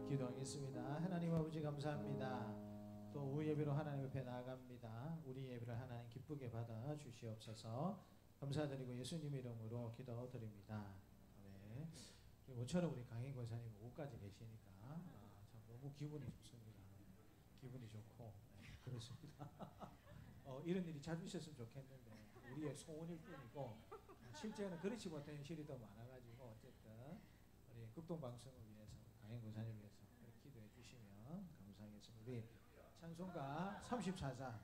기도하겠습니다. 하나님 아버지 감사합니다. 또 오후 예배로 하나님 앞에 나아갑니다. 우리 예배를 하나님 기쁘게 받아 주시옵소서. 감사드리고 예수님 이름으로 기도드립니다. 네. 모처럼 우리 강인 권사님 오후까지 계시니까 참 너무 기분이 좋습니다. 기분이 좋고 그렇습니다. 이런 일이 자주 있었으면 좋겠는데 우리의 소원일 뿐이고 실제는 그렇지 못한 현실이 더 많아가지고 어쨌든 우리 극동방송을 위해서 강인 권사님을 위해서 기도해 주시면 감사하겠습니다. 우리 찬송가 34장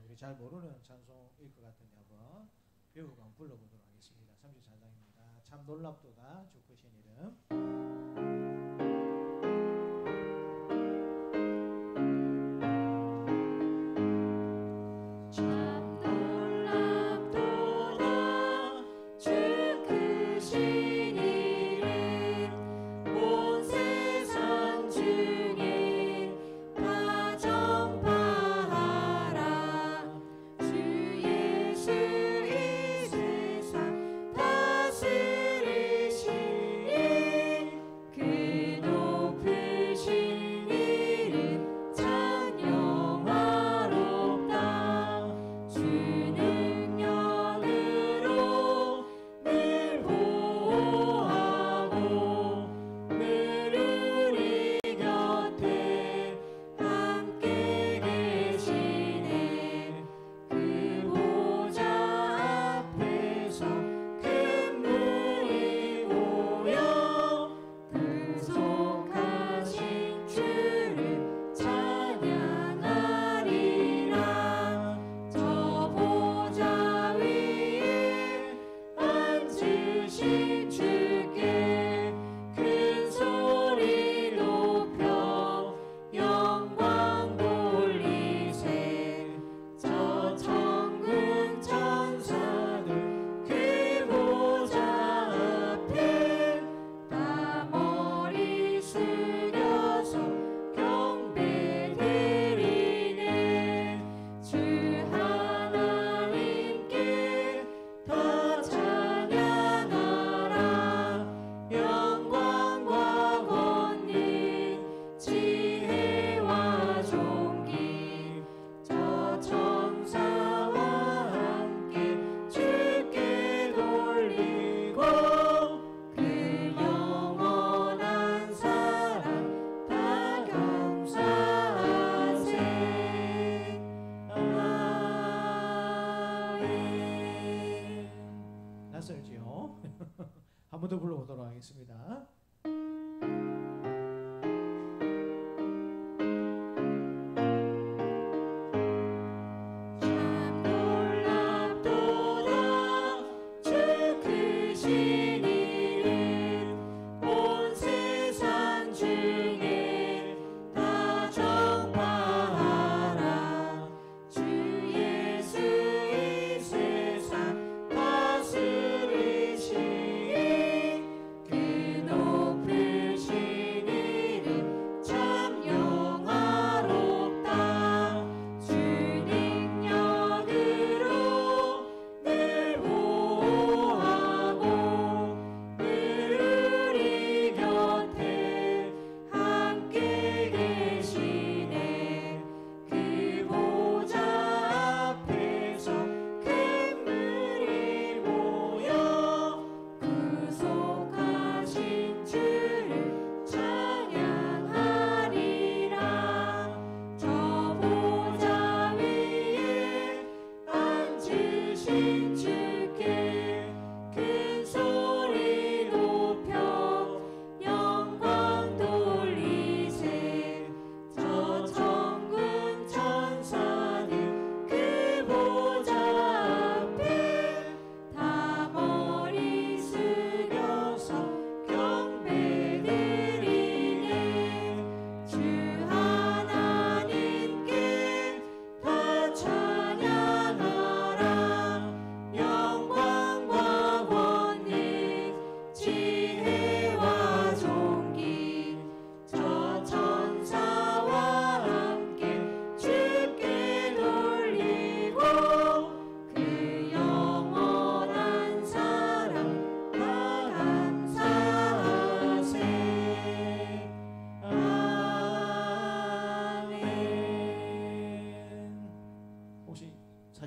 우리 잘 모르는 찬송일 것 같은데 한번 배우고 한번 불러보도록 하겠습니다. 34장입니다. 참 놀랍도다 주 크신 이름. 한 번 더 불러보도록 하겠습니다. 그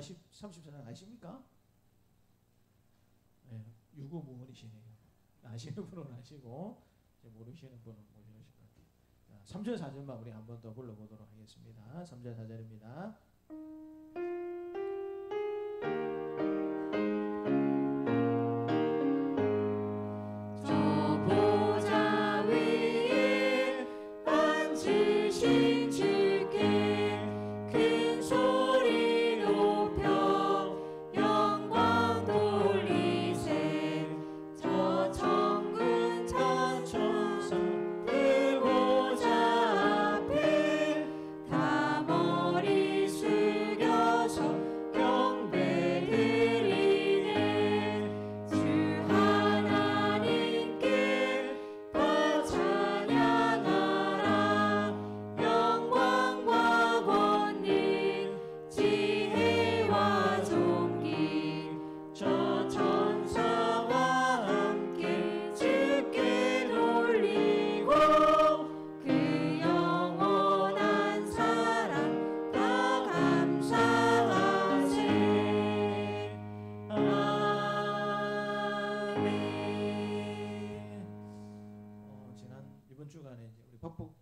34장 아십니까? 네, 유구무원이시네요. 아시는 분은 아시고 이제 모르시는 분은 모르실 것 같아요. 3절 4절만 우리 한 번 더 불러보도록 하겠습니다. 3절 4절입니다.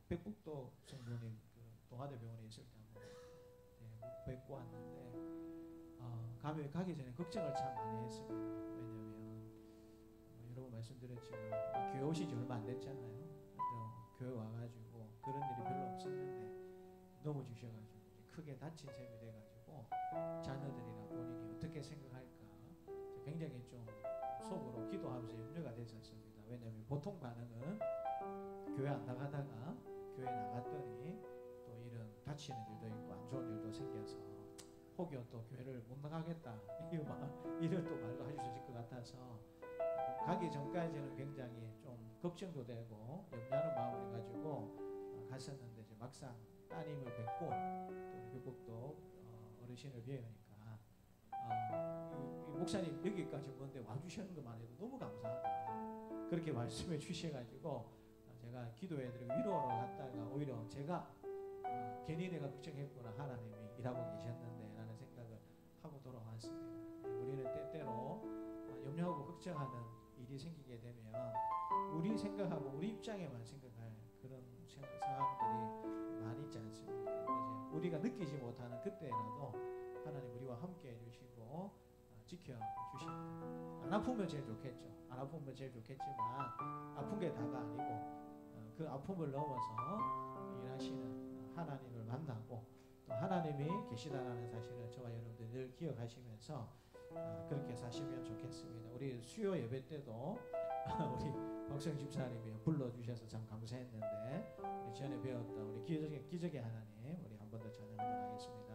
백북도 성도님 그 동아대병원에 있을 때 한번 뵙고 왔는데 감염 가기 전에 걱정을 참 많이 했습니다. 왜냐하면 여러 번 말씀드렸지만 교회 오신 지 얼마 안 됐잖아요. 교회 와가지고 그런 일이 별로 없었는데 넘어지셔가지고 크게 다친 셈이 돼가지고 자녀들이나 본인이 어떻게 생각할까 굉장히 좀 속으로 기도하면서 염려가 됐었습니다. 왜냐하면 보통 반응은 교회 안 나가다가 교회 나갔더니 또 이런 다치는 일도 있고 안 좋은 일도 생겨서 혹여 또 교회를 못 나가겠다 이런 또 말도 하실 수 있을 것 같아서 가기 전까지는 굉장히 좀 걱정도 되고 염려하는 마음을 가지고 갔었는데 이제 막상 따님을 뵙고 또 교복도 어르신을 뵈니까 이 목사님 여기까지 먼데 와주시는 것만 해도 너무 감사하다 그렇게 말씀해 주셔가지고 제가 기도해드리고 위로하러 갔다가 오히려 제가 괜히 내가 걱정했구나 하나님이 일하고 계셨는데 라는 생각을 하고 돌아왔습니다. 우리는 때때로 염려하고 걱정하는 일이 생기게 되면 우리 생각하고 우리 입장에만 생각할 그런 상황들이 많이 있지 않습니까? 이제 우리가 느끼지 못하는 그때라도 하나님 우리와 함께 해주시고 지켜주십니다. 안 아프면 제일 좋겠죠. 안 아프면 제일 좋겠지만 아픈 게 다가 아니고 그 아픔을 넘어서 일하시는 하나님을 만나고 또 하나님이 계시다라는 사실을 저와 여러분들 늘 기억하시면서 그렇게 사시면 좋겠습니다. 우리 수요 예배 때도 우리 박성 집사님이 불러주셔서 참 감사했는데 우리 전에 배웠던 우리 기적의 하나님 우리 한 번 더 찬양하도록 하겠습니다.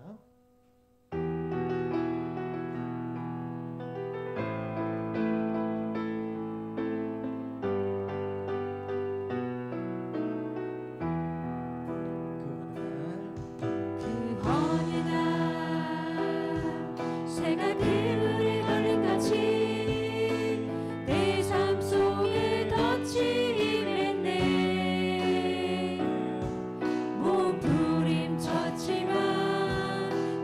몸부림쳤지만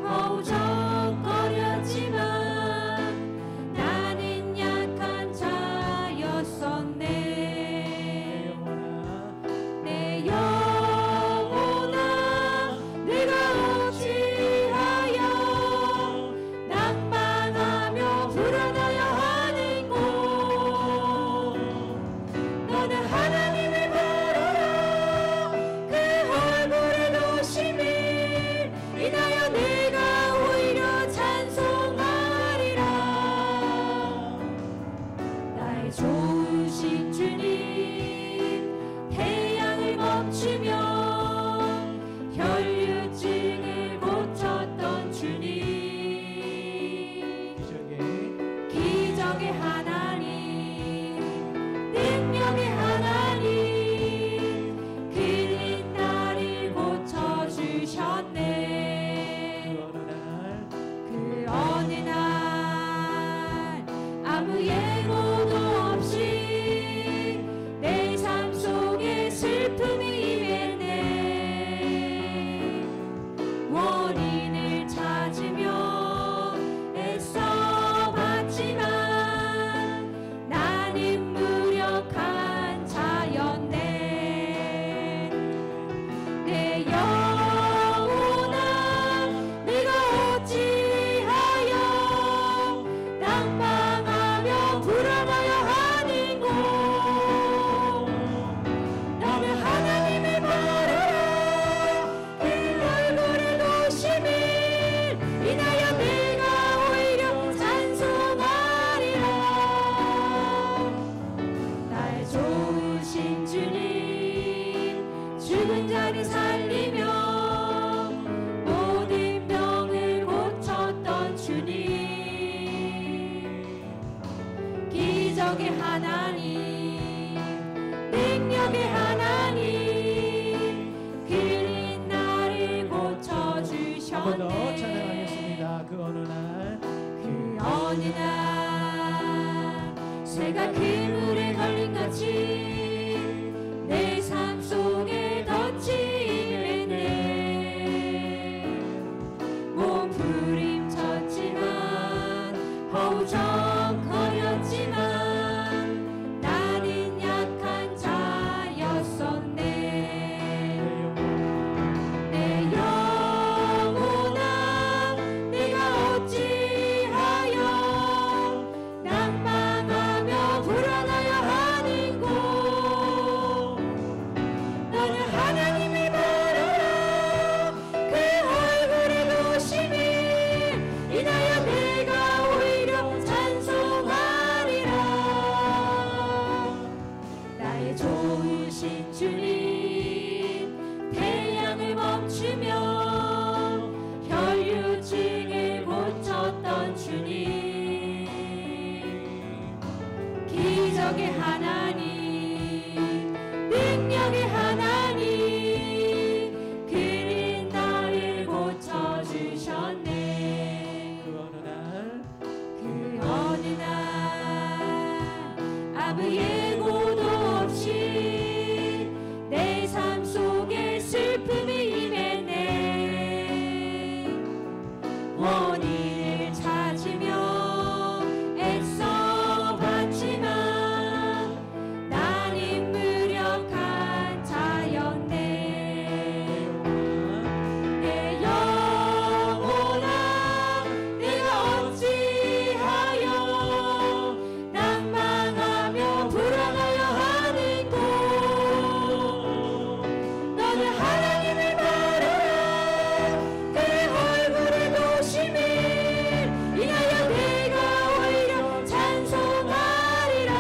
기적의 하나님, 능력의 하나님, 그린 나를 고쳐주셨네. 한 번 더 찬양하겠습니다. 그 어느 날, 그 어느 날 새가 그물에 걸린 같이 내 삶 속에 덧치 임했네. 몸부림쳤지만 허우적거렸지만 나는 약한 자였었네. 내 영혼아 내가 어찌하여 낭망하며 불안하여 하는고. 너는 하나님을 바라라. 그 얼굴의 보심이 이나여 내가 오히려 찬송하리라. 나의 좋으신 주님, 태양을 멈추며 혈류증을 고쳤던 주님, 기적의 하나님, 능력의 하나님, 그린 나를 고쳐주셨네. 그 어느 날, 그 어느 날 아무 예고도 없이 내 삶 속에 슬픔이 임했네. 원인을 찾으며 애써 봤지만 나는 무력한 자였네. 내 영혼아 내가 어찌하여 낭망하며 불안하여 하는고. 너는 하나님을 바라라. 그 얼굴의 도심을 인하여 내가 오히려 찬송하리라.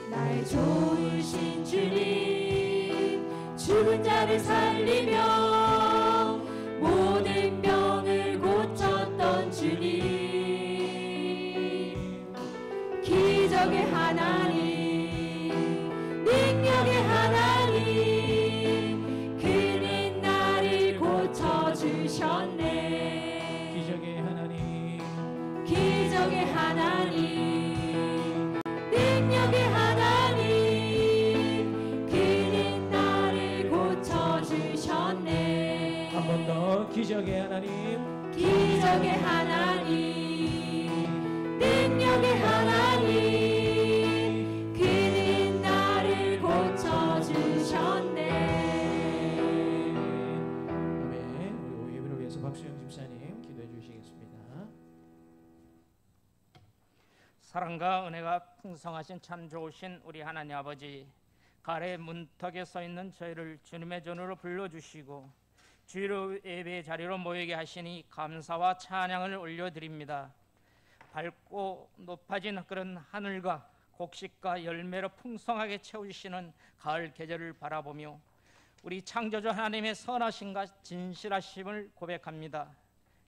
나의 좋으신 주님, 죽은 자를 살리며 모든 병을 고쳤던 주님, 기적의 하나님, 능력의 하나님, 그는 나를 고쳐주셨네. 기적의 하나님, 기적의 하나님, 능력의 하나님, 그는 나를 고쳐주셨네. 한 번 더 기적의 하나님, 기적의 하나님, 능력의 하나님, 그는 나를 고쳐주셨네. 아멘. 우리 예배를 위해서 박수영 집사님 기도해 주시겠습니다. 사랑과 은혜가 풍성하신 참 좋으신 우리 하나님 아버지, 가래 문턱에 서 있는 저희를 주님의 전으로 불러주시고 주로 예배의 자리로 모이게 하시니 감사와 찬양을 올려드립니다. 밝고 높아진 그런 하늘과 곡식과 열매로 풍성하게 채우시는 가을 계절을 바라보며 우리 창조주 하나님의 선하심과 진실하심을 고백합니다.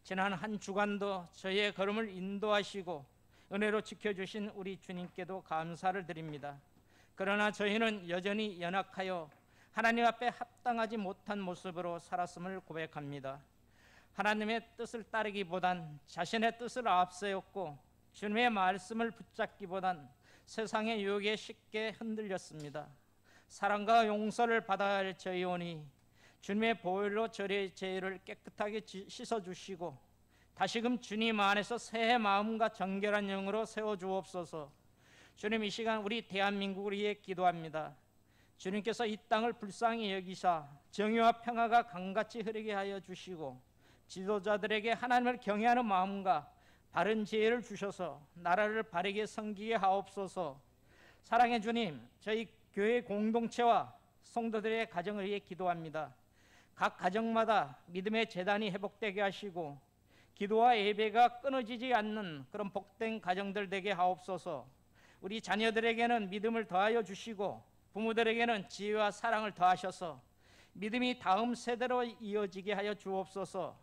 지난 한 주간도 저희의 걸음을 인도하시고 은혜로 지켜주신 우리 주님께도 감사를 드립니다. 그러나 저희는 여전히 연약하여 하나님 앞에 합당하지 못한 모습으로 살았음을 고백합니다. 하나님의 뜻을 따르기보단 자신의 뜻을 앞세웠고 주님의 말씀을 붙잡기보단 세상의 유혹에 쉽게 흔들렸습니다. 사랑과 용서를 받아야 할 저희오니 주님의 보혈로 저희의 죄를 깨끗하게 씻어주시고 다시금 주님 안에서 새 마음과 정결한 영으로 세워주옵소서. 주님, 이 시간 우리 대한민국을 위해 기도합니다. 주님께서 이 땅을 불쌍히 여기사 정의와 평화가 강같이 흐르게 하여 주시고 지도자들에게 하나님을 경외하는 마음과 바른 지혜를 주셔서 나라를 바르게 섬기게 하옵소서. 사랑의 주님, 저희 교회 공동체와 성도들의 가정을 위해 기도합니다. 각 가정마다 믿음의 재단이 회복되게 하시고 기도와 예배가 끊어지지 않는 그런 복된 가정들 되게 하옵소서. 우리 자녀들에게는 믿음을 더하여 주시고 부모들에게는 지혜와 사랑을 더하셔서 믿음이 다음 세대로 이어지게 하여 주옵소서.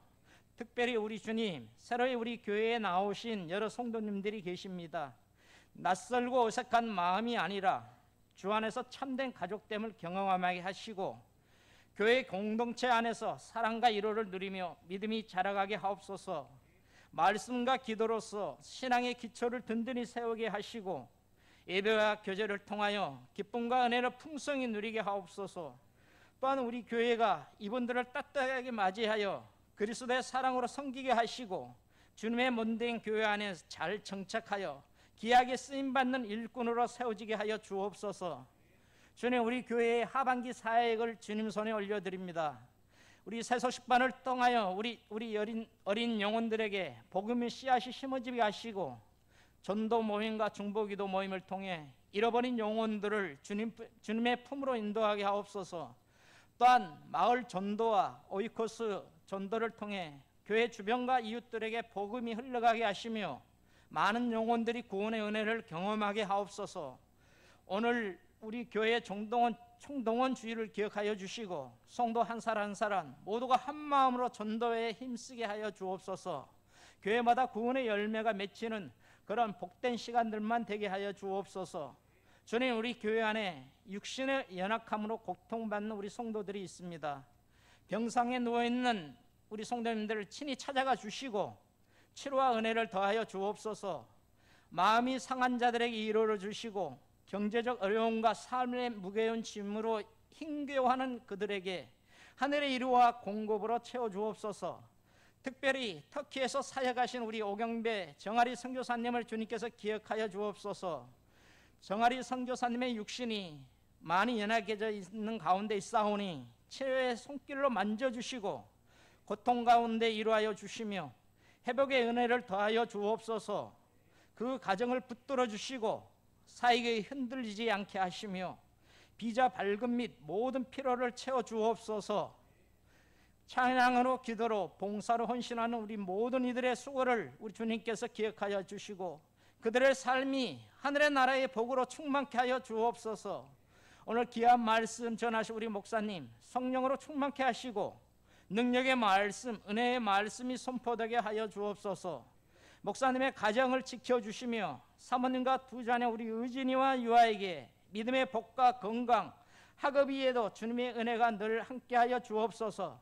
특별히 우리 주님, 새로이 우리 교회에 나오신 여러 성도님들이 계십니다. 낯설고 어색한 마음이 아니라 주 안에서 참된 가족됨을 경험하게 하시고 교회 공동체 안에서 사랑과 위로를 누리며 믿음이 자라가게 하옵소서. 말씀과 기도로서 신앙의 기초를 든든히 세우게 하시고 예배와 교제를 통하여 기쁨과 은혜를 풍성히 누리게 하옵소서. 또한 우리 교회가 이분들을 따뜻하게 맞이하여 그리스도의 사랑으로 섬기게 하시고 주님의 몸된 교회 안에 잘 정착하여 귀하게 쓰임받는 일꾼으로 세워지게 하여 주옵소서. 주님, 우리 교회의 하반기 사역을 주님 손에 올려드립니다. 우리 새소식반을 통하여 우리 어린 영혼들에게 복음의 씨앗이 심어지게 하시고 전도 모임과 중보기도 모임을 통해 잃어버린 영혼들을 주님의 품으로 인도하게 하옵소서. 또한 마을 전도와 오이코스 전도를 통해 교회 주변과 이웃들에게 복음이 흘러가게 하시며 많은 영혼들이 구원의 은혜를 경험하게 하옵소서. 오늘 우리 교회 총동원 주일을 기억하여 주시고 성도 한 사람 한 사람 모두가 한 마음으로 전도에 힘쓰게 하여 주옵소서. 교회마다 구원의 열매가 맺히는 그런 복된 시간들만 되게 하여 주옵소서. 주님, 우리 교회 안에 육신의 연약함으로 고통받는 우리 성도들이 있습니다. 병상에 누워있는 우리 성도님들을 친히 찾아가 주시고 치료와 은혜를 더하여 주옵소서. 마음이 상한 자들에게 위로를 주시고 경제적 어려움과 삶의 무게운 짐으로 힘겨워하는 그들에게 하늘의 위로와 공급으로 채워주옵소서. 특별히 터키에서 사역하신 우리 오경배 정아리 선교사님을 주님께서 기억하여 주옵소서. 정아리 선교사님의 육신이 많이 연약해져 있는 가운데 있사오니 치료의 손길로 만져주시고 고통 가운데 위로하여 주시며 회복의 은혜를 더하여 주옵소서. 그 가정을 붙들어 주시고 사익에 흔들리지 않게 하시며 비자 발급 및 모든 필요를 채워 주옵소서. 찬양으로 기도로 봉사로 헌신하는 우리 모든 이들의 수고를 우리 주님께서 기억하여 주시고 그들의 삶이 하늘의 나라의 복으로 충만케 하여 주옵소서. 오늘 귀한 말씀 전하신 우리 목사님 성령으로 충만케 하시고 능력의 말씀, 은혜의 말씀이 선포되게 하여 주옵소서. 목사님의 가정을 지켜주시며 사모님과 두 자녀 우리 의진이와 유아에게 믿음의 복과 건강, 학업 위에도 주님의 은혜가 늘 함께하여 주옵소서.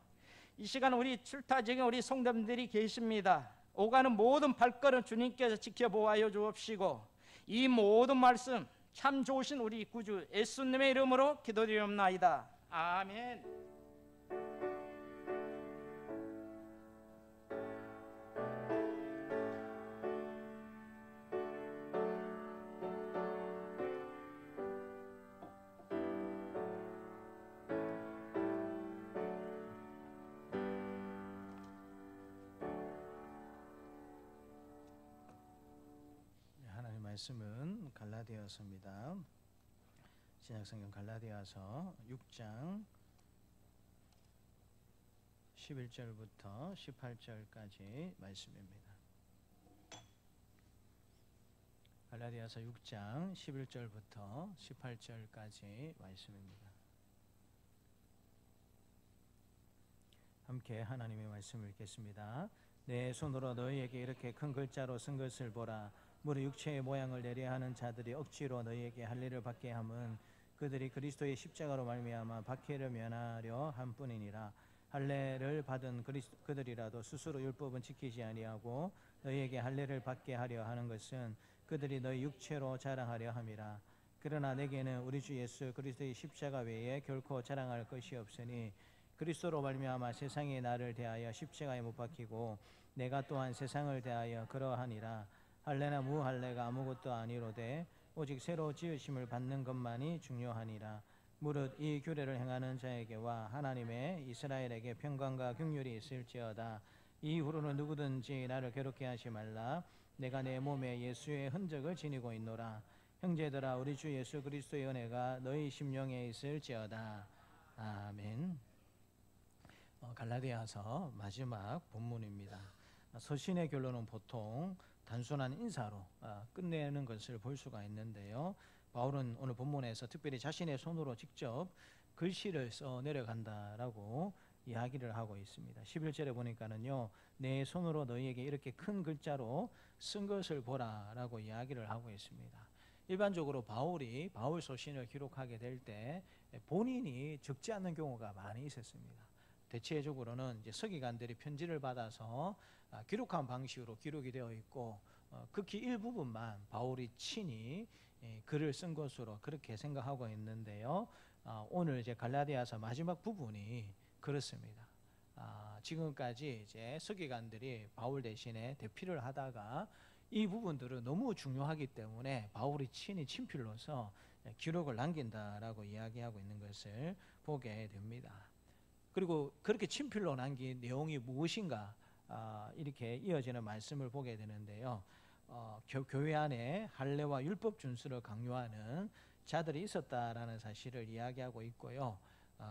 이 시간 우리 출타 중에 우리 성도님들이 계십니다. 오가는 모든 발걸음 주님께서 지켜보아여 주옵시고 이 모든 말씀 참 좋으신 우리 구주 예수님의 이름으로 기도드리옵나이다. 아멘. 말씀은 갈라디아서입니다. 신약성경 갈라디아서 6장 11절부터 18절까지 말씀입니다. 갈라디아서 6장 11절부터 18절까지 말씀입니다. 함께 하나님의 말씀을 읽겠습니다. 내 손으로 너희에게 이렇게 큰 글자로 쓴 것을 보라. 무릇 육체의 모양을 내려 하는 자들이 억지로 너희에게 할례를 받게 함은 그들이 그리스도의 십자가로 말미암아 박해를 면하려 함뿐이니라. 할례를 받은 그들이라도 스스로 율법은 지키지 아니하고 너희에게 할례를 받게 하려 하는 것은 그들이 너희 육체로 자랑하려 함이라. 그러나 내게는 우리 주 예수 그리스도의 십자가 외에 결코 자랑할 것이 없으니 그리스도로 말미암아 세상이 나를 대하여 십자가에 못 박히고 내가 또한 세상을 대하여 그러하니라. 할례나 무할례가 아무것도 아니로되 오직 새로 지으심을 받는 것만이 중요하니라. 무릇 이 규례를 행하는 자에게와 하나님의 이스라엘에게 평강과 긍휼이 있을지어다. 이후로는 누구든지 나를 괴롭게 하지 말라. 내가 내 몸에 예수의 흔적을 지니고 있노라. 형제들아, 우리 주 예수 그리스도의 은혜가 너희 심령에 있을지어다. 아멘. 갈라디아서 마지막 본문입니다. 서신의 결론은 보통 단순한 인사로 끝내는 것을 볼 수가 있는데요. 바울은 오늘 본문에서 특별히 자신의 손으로 직접 글씨를 써 내려간다라고 이야기를 하고 있습니다. 11절에 보니까는요, 내 손으로 너희에게 이렇게 큰 글자로 쓴 것을 보라라고 이야기를 하고 있습니다. 일반적으로 바울이 바울 서신을 기록하게 될 때 본인이 적지 않는 경우가 많이 있었습니다. 대체적으로는 이제 서기관들이 편지를 받아서 기록한 방식으로 기록이 되어 있고, 극히 일부분만 바울이 친히 글을 쓴 것으로 그렇게 생각하고 있는데요. 오늘 이제 갈라디아서 마지막 부분이 그렇습니다. 지금까지 이제 서기관들이 바울 대신에 대피를 하다가 이 부분들은 너무 중요하기 때문에 바울이 친히 친필로서 기록을 남긴다라고 이야기하고 있는 것을 보게 됩니다. 그리고 그렇게 친필로 남긴 내용이 무엇인가, 이렇게 이어지는 말씀을 보게 되는데요. 교회 안에 할례와 율법 준수를 강요하는 자들이 있었다라는 사실을 이야기하고 있고요.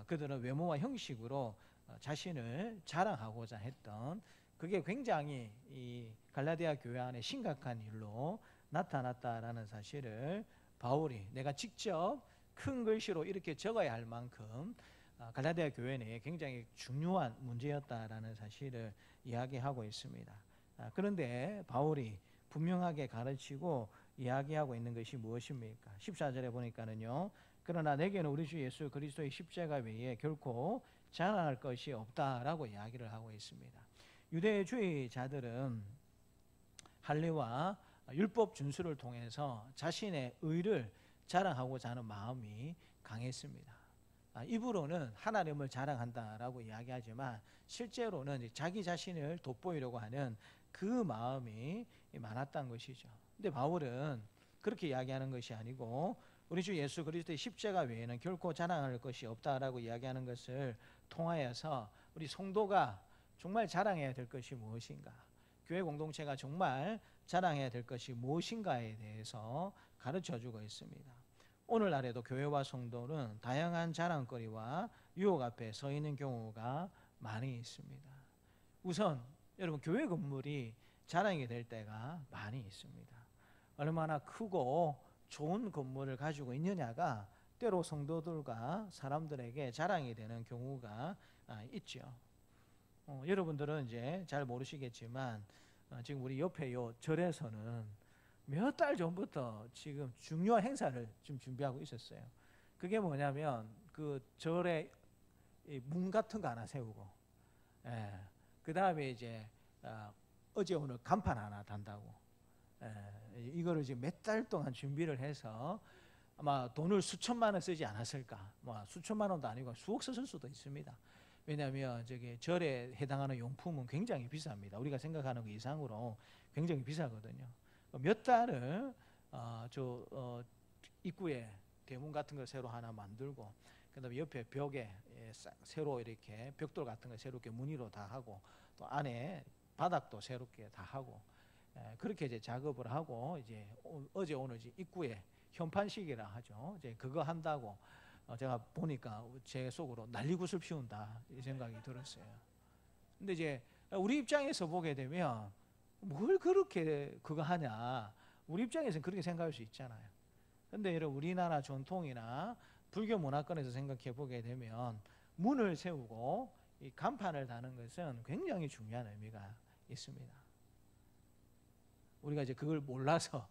그들은 외모와 형식으로 자신을 자랑하고자 했던, 그게 굉장히 이 갈라디아 교회 안에 심각한 일로 나타났다라는 사실을 바울이 내가 직접 큰 글씨로 이렇게 적어야 할 만큼 갈라디아 교회 내에 굉장히 중요한 문제였다라는 사실을 이야기하고 있습니다. 그런데 바울이 분명하게 가르치고 이야기하고 있는 것이 무엇입니까? 14절에 보니까는요, 그러나 내게는 우리 주 예수 그리스도의 십자가 외에 결코 자랑할 것이 없다라고 이야기를 하고 있습니다. 유대주의자들은 할례와 율법 준수를 통해서 자신의 의를 자랑하고자 하는 마음이 강했습니다. 입으로는 하나님을 자랑한다라고 이야기하지만 실제로는 자기 자신을 돋보이려고 하는 그 마음이 많았던 것이죠. 근데 바울은 그렇게 이야기하는 것이 아니고 우리 주 예수 그리스도의 십자가 외에는 결코 자랑할 것이 없다라고 이야기하는 것을 통하여서 우리 성도가 정말 자랑해야 될 것이 무엇인가, 교회 공동체가 정말 자랑해야 될 것이 무엇인가에 대해서 가르쳐주고 있습니다. 오늘날에도 교회와 성도는 다양한 자랑거리와 유혹 앞에 서 있는 경우가 많이 있습니다. 우선 여러분, 교회 건물이 자랑이 될 때가 많이 있습니다. 얼마나 크고 좋은 건물을 가지고 있느냐가 때로 성도들과 사람들에게 자랑이 되는 경우가 있죠. 여러분들은 이제 잘 모르시겠지만 지금 우리 옆에 요 절에서는 몇 달 전부터 지금 중요한 행사를 좀 준비하고 있었어요. 그게 뭐냐면 그 절에 문 같은 거 하나 세우고, 그 다음에 이제 어제 오늘 간판 하나 단다고, 이거를 지금 몇 달 동안 준비를 해서 아마 돈을 수천만 원 쓰지 않았을까. 뭐 수천만 원도 아니고 수억 썼을 수도 있습니다. 왜냐하면 저기 절에 해당하는 용품은 굉장히 비쌉니다. 우리가 생각하는 것 이상으로 굉장히 비싸거든요. 몇 달을 입구에 대문 같은 걸 새로 하나 만들고, 그다음에 옆에 벽에 새로 이렇게 벽돌 같은 거 새롭게 무늬로 다 하고, 또 안에 바닥도 새롭게 다 하고, 그렇게 이제 작업을 하고, 이제 어제 오늘 이제 입구에 현판식이라 하죠. 이제 그거 한다고 제가 보니까 제 속으로 난리굿을 피운다 이 생각이 들었어요. 근데 이제 우리 입장에서 보게 되면 뭘 그렇게 그거 하냐, 우리 입장에서는 그렇게 생각할 수 있잖아요. 근데 여러분, 우리나라 전통이나 불교 문화권에서 생각해 보게 되면 문을 세우고 이 간판을 다는 것은 굉장히 중요한 의미가 있습니다. 우리가 이제 그걸 몰라서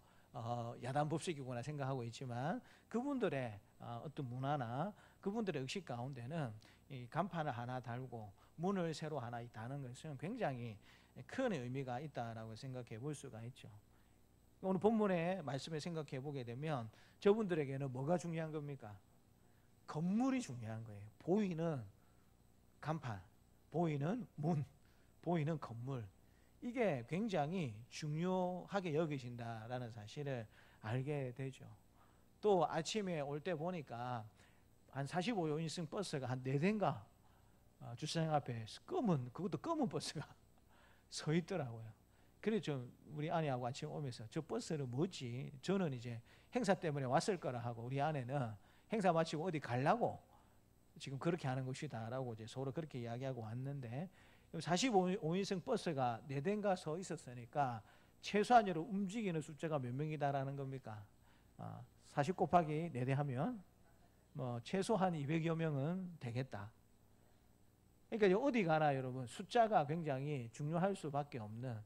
야단법석이구나 생각하고 있지만, 그분들의 어떤 문화나 그분들의 의식 가운데는 이 간판을 하나 달고 문을 새로 하나 다는 것은 굉장히 큰 의미가 있다라고 생각해 볼 수가 있죠. 오늘 본문의 말씀을 생각해 보게 되면 저분들에게는 뭐가 중요한 겁니까? 건물이 중요한 거예요. 보이는 간판, 보이는 문, 보이는 건물, 이게 굉장히 중요하게 여기진다라는 사실을 알게 되죠. 또 아침에 올 때 보니까 한 45인승 버스가 한 4대인가 주차장 앞에 그것도 검은 버스가 서 있더라고요. 그래서 좀 우리 아내하고 아침에 오면서 저 버스는 뭐지? 저는 이제 행사 때문에 왔을 거라 하고, 우리 아내는 행사 마치고 어디 가려고 지금 그렇게 하는 것이다 라고 이제 서로 그렇게 이야기하고 왔는데, 45인승 버스가 4대인가 서 있었으니까 최소한으로 움직이는 숫자가 몇 명이다라는 겁니까? 40 곱하기 4대 하면 뭐 최소한 200여 명은 되겠다. 그러니까 어디 가나 여러분 숫자가 굉장히 중요할 수밖에 없는,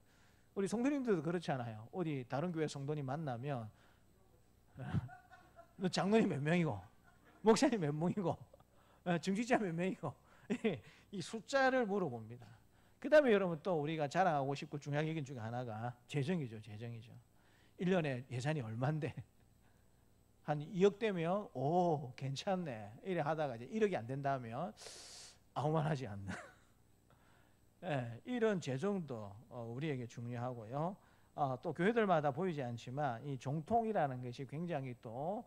우리 성도님들도 그렇잖아요. 어디 다른 교회 성도님 만나면 너 장로님 몇 명이고 목사님 몇 명이고 중직자 몇 명이고 이 숫자를 물어봅니다. 그 다음에 여러분 또 우리가 자랑하고 싶고 중요한 얘기 중에 하나가 재정이죠. 재정이죠. 1년에 예산이 얼만데 한 2억 되면 오 괜찮네 이래 하다가 이제 1억이 안 된다면 아무만하지 않는 네, 이런 재정도 우리에게 중요하고요. 또 교회들마다 보이지 않지만 이 종통이라는 것이 굉장히 또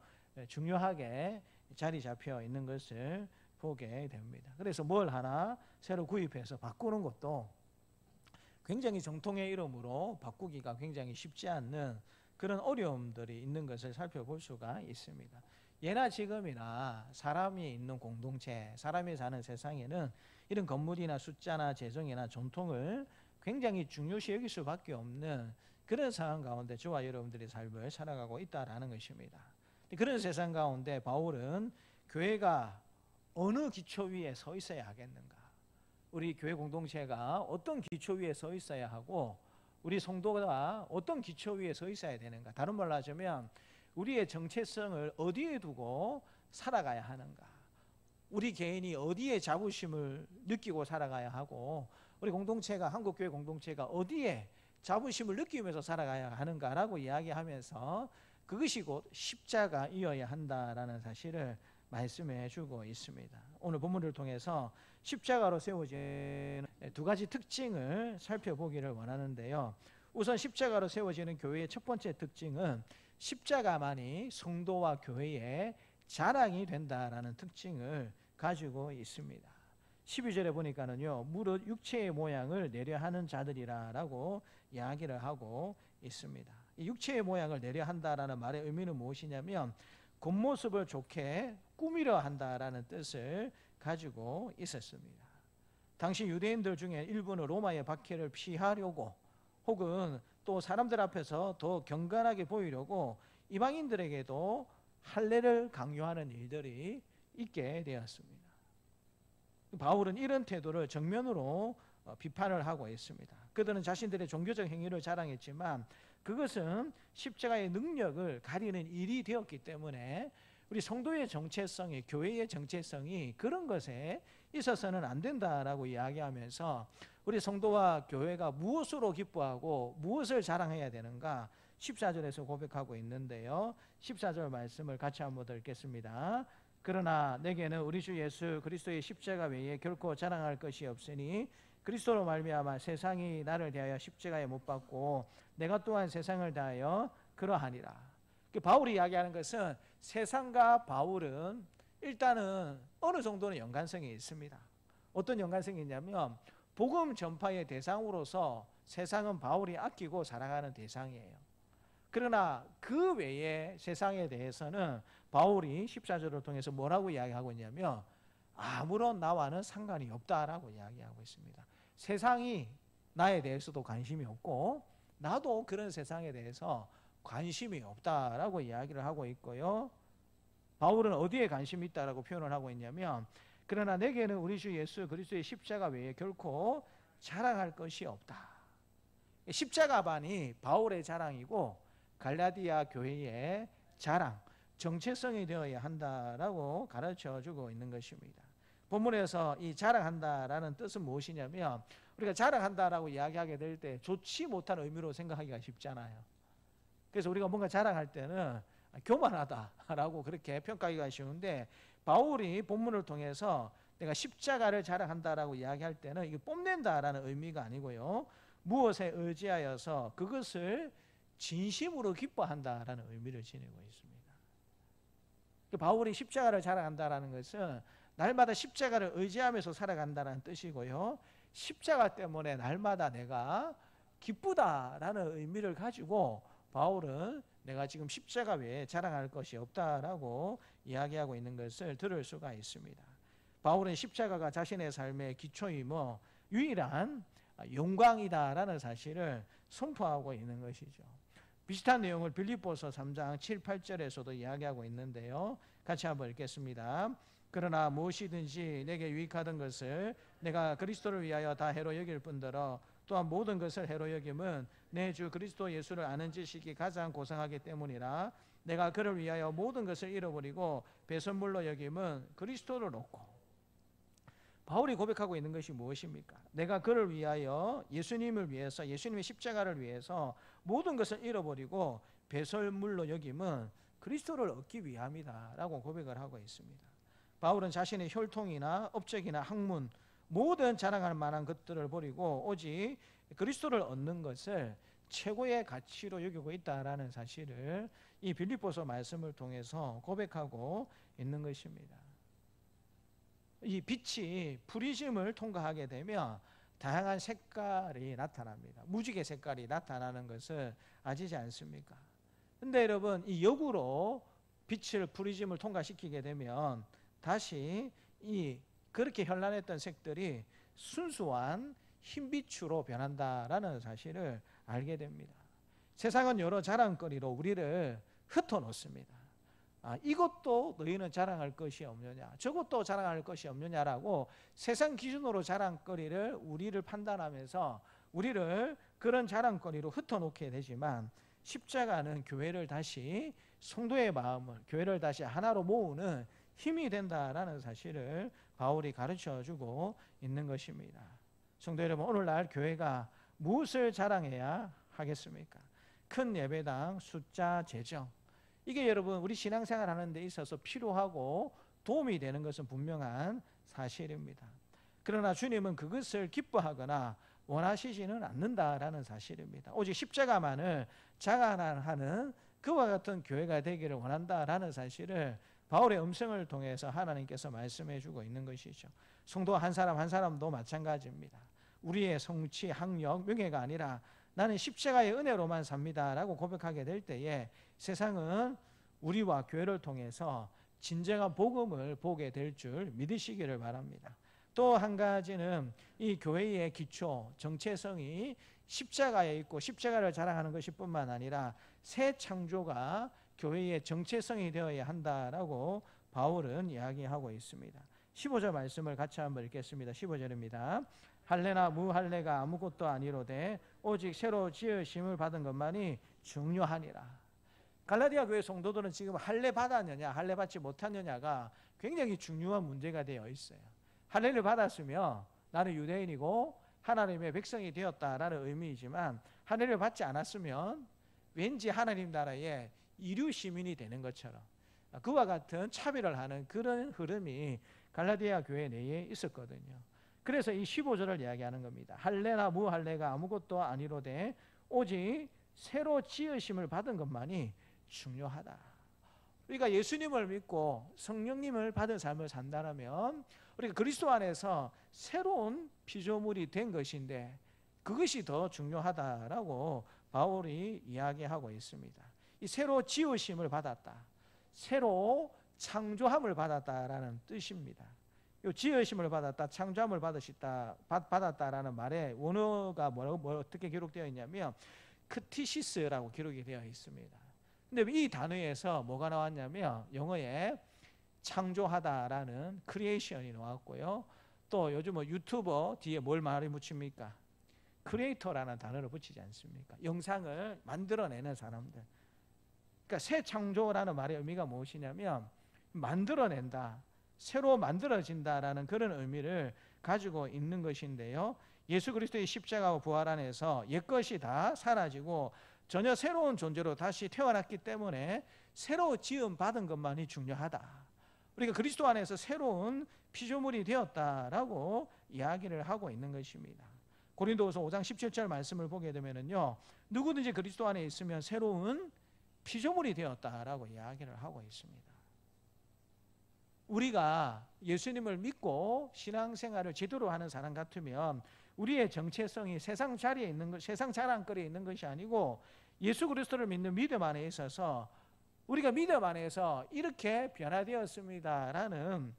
중요하게 자리 잡혀 있는 것을 보게 됩니다. 그래서 뭘 하나 새로 구입해서 바꾸는 것도 굉장히 정통의 이름으로 바꾸기가 굉장히 쉽지 않는 그런 어려움들이 있는 것을 살펴볼 수가 있습니다. 예나 지금이나 사람이 있는 공동체, 사람이 사는 세상에는 이런 건물이나 숫자나 재정이나 전통을 굉장히 중요시 여길 수밖에 없는 그런 상황 가운데 저와 여러분들의 삶을 살아가고 있다라는 것입니다. 그런 세상 가운데 바울은 교회가 어느 기초 위에 서 있어야 하겠는가? 우리 교회 공동체가 어떤 기초 위에 서 있어야 하고 우리 성도가 어떤 기초 위에 서 있어야 되는가? 다른 말로 하자면 우리의 정체성을 어디에 두고 살아가야 하는가? 우리 개인이 어디에 자부심을 느끼고 살아가야 하고 우리 공동체가 한국교회 공동체가 어디에 자부심을 느끼면서 살아가야 하는가라고 이야기하면서 그것이 곧 십자가이어야 한다라는 사실을 말씀해 주고 있습니다. 오늘 본문을 통해서 십자가로 세워진 두 가지 특징을 살펴보기를 원하는데요. 우선 십자가로 세워지는 교회의 첫 번째 특징은 십자가만이 성도와 교회의 자랑이 된다라는 특징을 가지고 있습니다. 12절에 보니까는요, 무릇 육체의 모양을 내려 하는 자들이라라고 이야기를 하고 있습니다. 이 육체의 모양을 내려 한다라는 말의 의미는 무엇이냐면 겉모습을 좋게 꾸미려 한다라는 뜻을 가지고 있었습니다. 당시 유대인들 중에 일부는 로마의 박해를 피하려고 혹은 또 사람들 앞에서 더 경건하게 보이려고 이방인들에게도 할례를 강요하는 일들이 있게 되었습니다. 바울은 이런 태도를 정면으로 비판을 하고 있습니다. 그들은 자신들의 종교적 행위를 자랑했지만 그것은 십자가의 능력을 가리는 일이 되었기 때문에 우리 성도의 정체성이, 교회의 정체성이 그런 것에 있어서는 안 된다라고 이야기하면서 우리 성도와 교회가 무엇으로 기뻐하고 무엇을 자랑해야 되는가 14절에서 고백하고 있는데요. 14절 말씀을 같이 한번 더 읽겠습니다. 그러나 내게는 우리 주 예수 그리스도의 십자가 외에 결코 자랑할 것이 없으니 그리스도로 말미암아 세상이 나를 대하여 십자가에 못 박고 내가 또한 세상을 대하여 그러하니라. 바울이 이야기하는 것은 세상과 바울은 일단은 어느 정도는 연관성이 있습니다. 어떤 연관성이 있냐면 복음 전파의 대상으로서 세상은 바울이 아끼고 사랑하는 대상이에요. 그러나 그 외에 세상에 대해서는 바울이 14절을 통해서 뭐라고 이야기하고 있냐면 아무런 나와는 상관이 없다라고 이야기하고 있습니다. 세상이 나에 대해서도 관심이 없고 나도 그런 세상에 대해서 관심이 없다라고 이야기를 하고 있고요. 바울은 어디에 관심이 있다라고 표현을 하고 있냐면 그러나 내게는 우리 주 예수 그리스도의 십자가 외에 결코 자랑할 것이 없다. 십자가만이 바울의 자랑이고 갈라디아 교회의 자랑, 정체성이 되어야 한다라고 가르쳐주고 있는 것입니다. 본문에서 이 자랑한다라는 뜻은 무엇이냐면 우리가 자랑한다라고 이야기하게 될 때 좋지 못한 의미로 생각하기가 쉽잖아요. 그래서 우리가 뭔가 자랑할 때는 교만하다라고 그렇게 평가하기가 쉬운데 바울이 본문을 통해서 내가 십자가를 자랑한다라고 이야기할 때는 이게 뽐낸다라는 의미가 아니고요. 무엇에 의지하여서 그것을 진심으로 기뻐한다라는 의미를 지니고 있습니다. 바울이 십자가를 자랑한다라는 것은 날마다 십자가를 의지하면서 살아간다는 뜻이고요. 십자가 때문에 날마다 내가 기쁘다라는 의미를 가지고 바울은 내가 지금 십자가 외에 자랑할 것이 없다라고 이야기하고 있는 것을 들을 수가 있습니다. 바울은 십자가가 자신의 삶의 기초이며 유일한 영광이다라는 사실을 선포하고 있는 것이죠. 비슷한 내용을 빌립보서 3장 7, 8절에서도 이야기하고 있는데요. 같이 한번 읽겠습니다. 그러나 무엇이든지 내게 유익하던 것을 내가 그리스도를 위하여 다 해로 여길 뿐더러 또한 모든 것을 해로 여김은 내 주 그리스도 예수를 아는 지식이 가장 고상하기 때문이라. 내가 그를 위하여 모든 것을 잃어버리고 배설물로 여김은 그리스도를 얻고. 바울이 고백하고 있는 것이 무엇입니까? 내가 그를 위하여, 예수님을 위해서, 예수님의 십자가를 위해서 모든 것을 잃어버리고 배설물로 여김은 그리스도를 얻기 위함이다 라고 고백을 하고 있습니다. 바울은 자신의 혈통이나 업적이나 학문, 모든 자랑할 만한 것들을 버리고 오직 그리스도를 얻는 것을 최고의 가치로 여기고 있다라는 사실을 이 빌립보서 말씀을 통해서 고백하고 있는 것입니다. 이 빛이 프리즘을 통과하게 되면 다양한 색깔이 나타납니다. 무지개 색깔이 나타나는 것을 아시지 않습니까? 근데 여러분, 이 역으로 빛을, 프리즘을 통과시키게 되면 다시 이 그렇게 현란했던 색들이 순수한 흰빛으로 변한다라는 사실을 알게 됩니다. 세상은 여러 자랑거리로 우리를 흩어놓습니다. 이것도 너희는 자랑할 것이 없느냐, 저것도 자랑할 것이 없느냐라고 세상 기준으로 자랑거리를 우리를 판단하면서 우리를 그런 자랑거리로 흩어놓게 되지만, 십자가는 교회를 다시, 성도의 마음을, 교회를 다시 하나로 모으는 힘이 된다라는 사실을 바울이 가르쳐주고 있는 것입니다. 성도 여러분, 오늘날 교회가 무엇을 자랑해야 하겠습니까? 큰 예배당, 숫자, 재정, 이게 여러분 우리 신앙생활 하는 데 있어서 필요하고 도움이 되는 것은 분명한 사실입니다. 그러나 주님은 그것을 기뻐하거나 원하시지는 않는다라는 사실입니다. 오직 십자가만을 자랑하는 그와 같은 교회가 되기를 원한다라는 사실을 바울의 음성을 통해서 하나님께서 말씀해 주고 있는 것이죠. 성도 한 사람 한 사람도 마찬가지입니다. 우리의 성취, 학력, 명예가 아니라 나는 십자가의 은혜로만 삽니다 라고 고백하게 될 때에 세상은 우리와 교회를 통해서 진정한 복음을 보게 될 줄 믿으시기를 바랍니다. 또 한 가지는 이 교회의 기초, 정체성이 십자가에 있고 십자가를 자랑하는 것이 뿐만 아니라 새 창조가 교회의 정체성이 되어야 한다라고 바울은 이야기하고 있습니다. 15절 말씀을 같이 한번 읽겠습니다. 15절입니다. 할례나 무할례가 아무것도 아니로되 오직 새로 지으심을 받은 것만이 중요하니라. 갈라디아 교회 성도들은 지금 할례 받았느냐 할례 받지 못했느냐가 굉장히 중요한 문제가 되어 있어요. 할례를 받았으면 나는 유대인이고 하나님의 백성이 되었다라는 의미이지만, 할례를 받지 않았으면 왠지 하나님 나라의 이류 시민이 되는 것처럼 그와 같은 차별을 하는 그런 흐름이 갈라디아 교회 내에 있었거든요. 그래서 이 15절을 이야기하는 겁니다. 할례나 무할례가 아무것도 아니로되 오직 새로 지으심을 받은 것만이 중요하다. 우리가 예수님을 믿고 성령님을 받은 삶을 산다면 우리가 그리스도 안에서 새로운 피조물이 된 것인데 그것이 더 중요하다라고 바울이 이야기하고 있습니다. 이 새로 지으심을 받았다, 새로 창조함을 받았다라는 뜻입니다. 이 지으심을 받았다, 창조함을 받았다라는 말에 원어가 어떻게 기록되어 있냐면 크티시스라고 기록이 되어 있습니다. 근데 이 단어에서 뭐가 나왔냐면 영어에 창조하다라는 크리에이션이 나왔고요. 또 요즘 유튜버 뒤에 뭘 말이 붙입니까? 크리에이터라는 단어를 붙이지 않습니까? 영상을 만들어내는 사람들. 그러니까 새 창조라는 말의 의미가 무엇이냐면 만들어낸다, 새로 만들어진다라는 그런 의미를 가지고 있는 것인데요. 예수 그리스도의 십자가와 부활 안에서 옛것이 다 사라지고 전혀 새로운 존재로 다시 태어났기 때문에 새로 지음 받은 것만이 중요하다. 우리가 그리스도 안에서 새로운 피조물이 되었다라고 이야기를 하고 있는 것입니다. 고린도후서 5장 17절 말씀을 보게 되면은요, 누구든지 그리스도 안에 있으면 새로운 피조물이 되었다라고 이야기를 하고 있습니다. 우리가 예수님을 믿고 신앙생활을 제대로 하는 사람 같으면 우리의 정체성이 세상 자리에 있는 것, 세상 자랑거리에 있는 것이 아니고 예수 그리스도를 믿는 믿음 안에 있어서 우리가 믿음 안에서 이렇게 변화되었습니다라는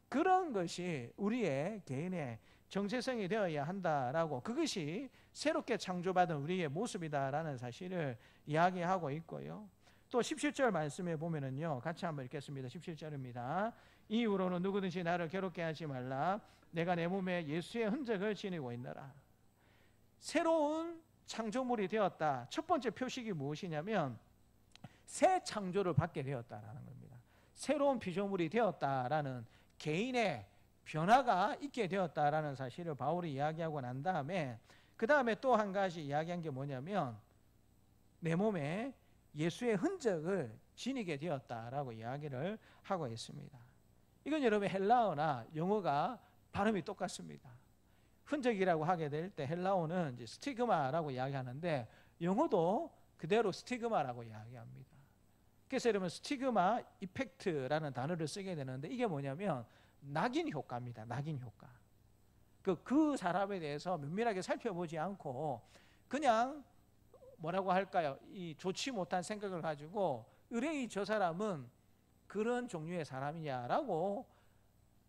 그런 것이 우리의 개인의 정체성이 되어야 한다라고, 그것이 새롭게 창조받은 우리의 모습이다라는 사실을 이야기하고 있고요. 또 17절 말씀에 보면은요, 같이 한번 읽겠습니다. 17절입니다. 이 이후로는 누구든지 나를 괴롭게 하지 말라. 내가 내 몸에 예수의 흔적을 지니고 있노라. 새로운 창조물이 되었다. 첫 번째 표식이 무엇이냐면 새 창조를 받게 되었다라는 겁니다. 새로운 피조물이 되었다라는 개인의 변화가 있게 되었다라는 사실을 바울이 이야기하고 난 다음에 그 다음에 또 한 가지 이야기한 게 뭐냐면 내 몸에 예수의 흔적을 지니게 되었다라고 이야기를 하고 있습니다. 이건 여러분 헬라어나 영어가 발음이 똑같습니다. 흔적이라고 하게 될 때 헬라어는 이제 스티그마라고 이야기하는데 영어도 그대로 스티그마라고 이야기합니다. 그래서 여러분 스티그마 이펙트라는 단어를 쓰게 되는데 이게 뭐냐면 낙인 효과입니다. 낙인 효과. 그 사람에 대해서 면밀하게 살펴보지 않고 그냥 뭐라고 할까요? 이 좋지 못한 생각을 가지고 의뢰의 저 사람은 그런 종류의 사람이냐라고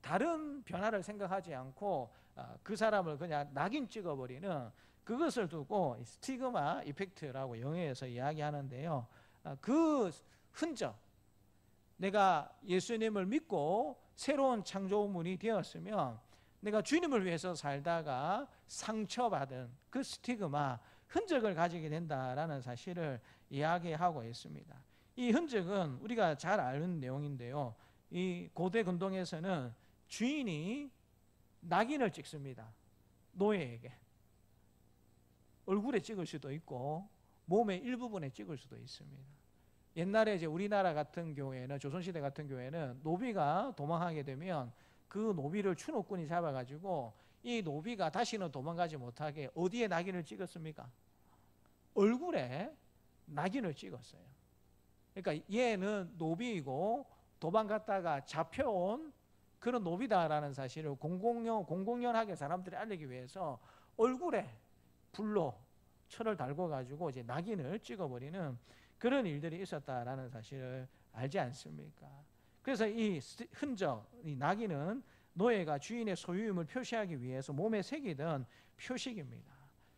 다른 변화를 생각하지 않고 그 사람을 그냥 낙인 찍어버리는 그것을 두고 스티그마 이펙트라고 영어에서 이야기하는데요. 그 흔적, 내가 예수님을 믿고 새로운 창조물이 되었으면 내가 주님을 위해서 살다가 상처받은 그 스티그마, 흔적을 가지게 된다라는 사실을 이야기하고 있습니다. 이 흔적은 우리가 잘 아는 내용인데요. 이 고대 근동에서는 주인이 낙인을 찍습니다. 노예에게. 얼굴에 찍을 수도 있고 몸의 일부분에 찍을 수도 있습니다. 옛날에 이제 우리나라 같은 경우에는 조선시대 같은 경우에는 노비가 도망하게 되면 그 노비를 추노꾼이 잡아가지고 이 노비가 다시는 도망가지 못하게 어디에 낙인을 찍었습니까? 얼굴에 낙인을 찍었어요. 그러니까 얘는 노비이고 도망갔다가 잡혀온 그런 노비다라는 사실을 공공연하게 사람들이 알리기 위해서 얼굴에 불로 철을 달고 가지고 이제 낙인을 찍어버리는 그런 일들이 있었다라는 사실을 알지 않습니까? 그래서 이 흔적, 이 낙인은 노예가 주인의 소유임을 표시하기 위해서 몸에 새기던 표식입니다.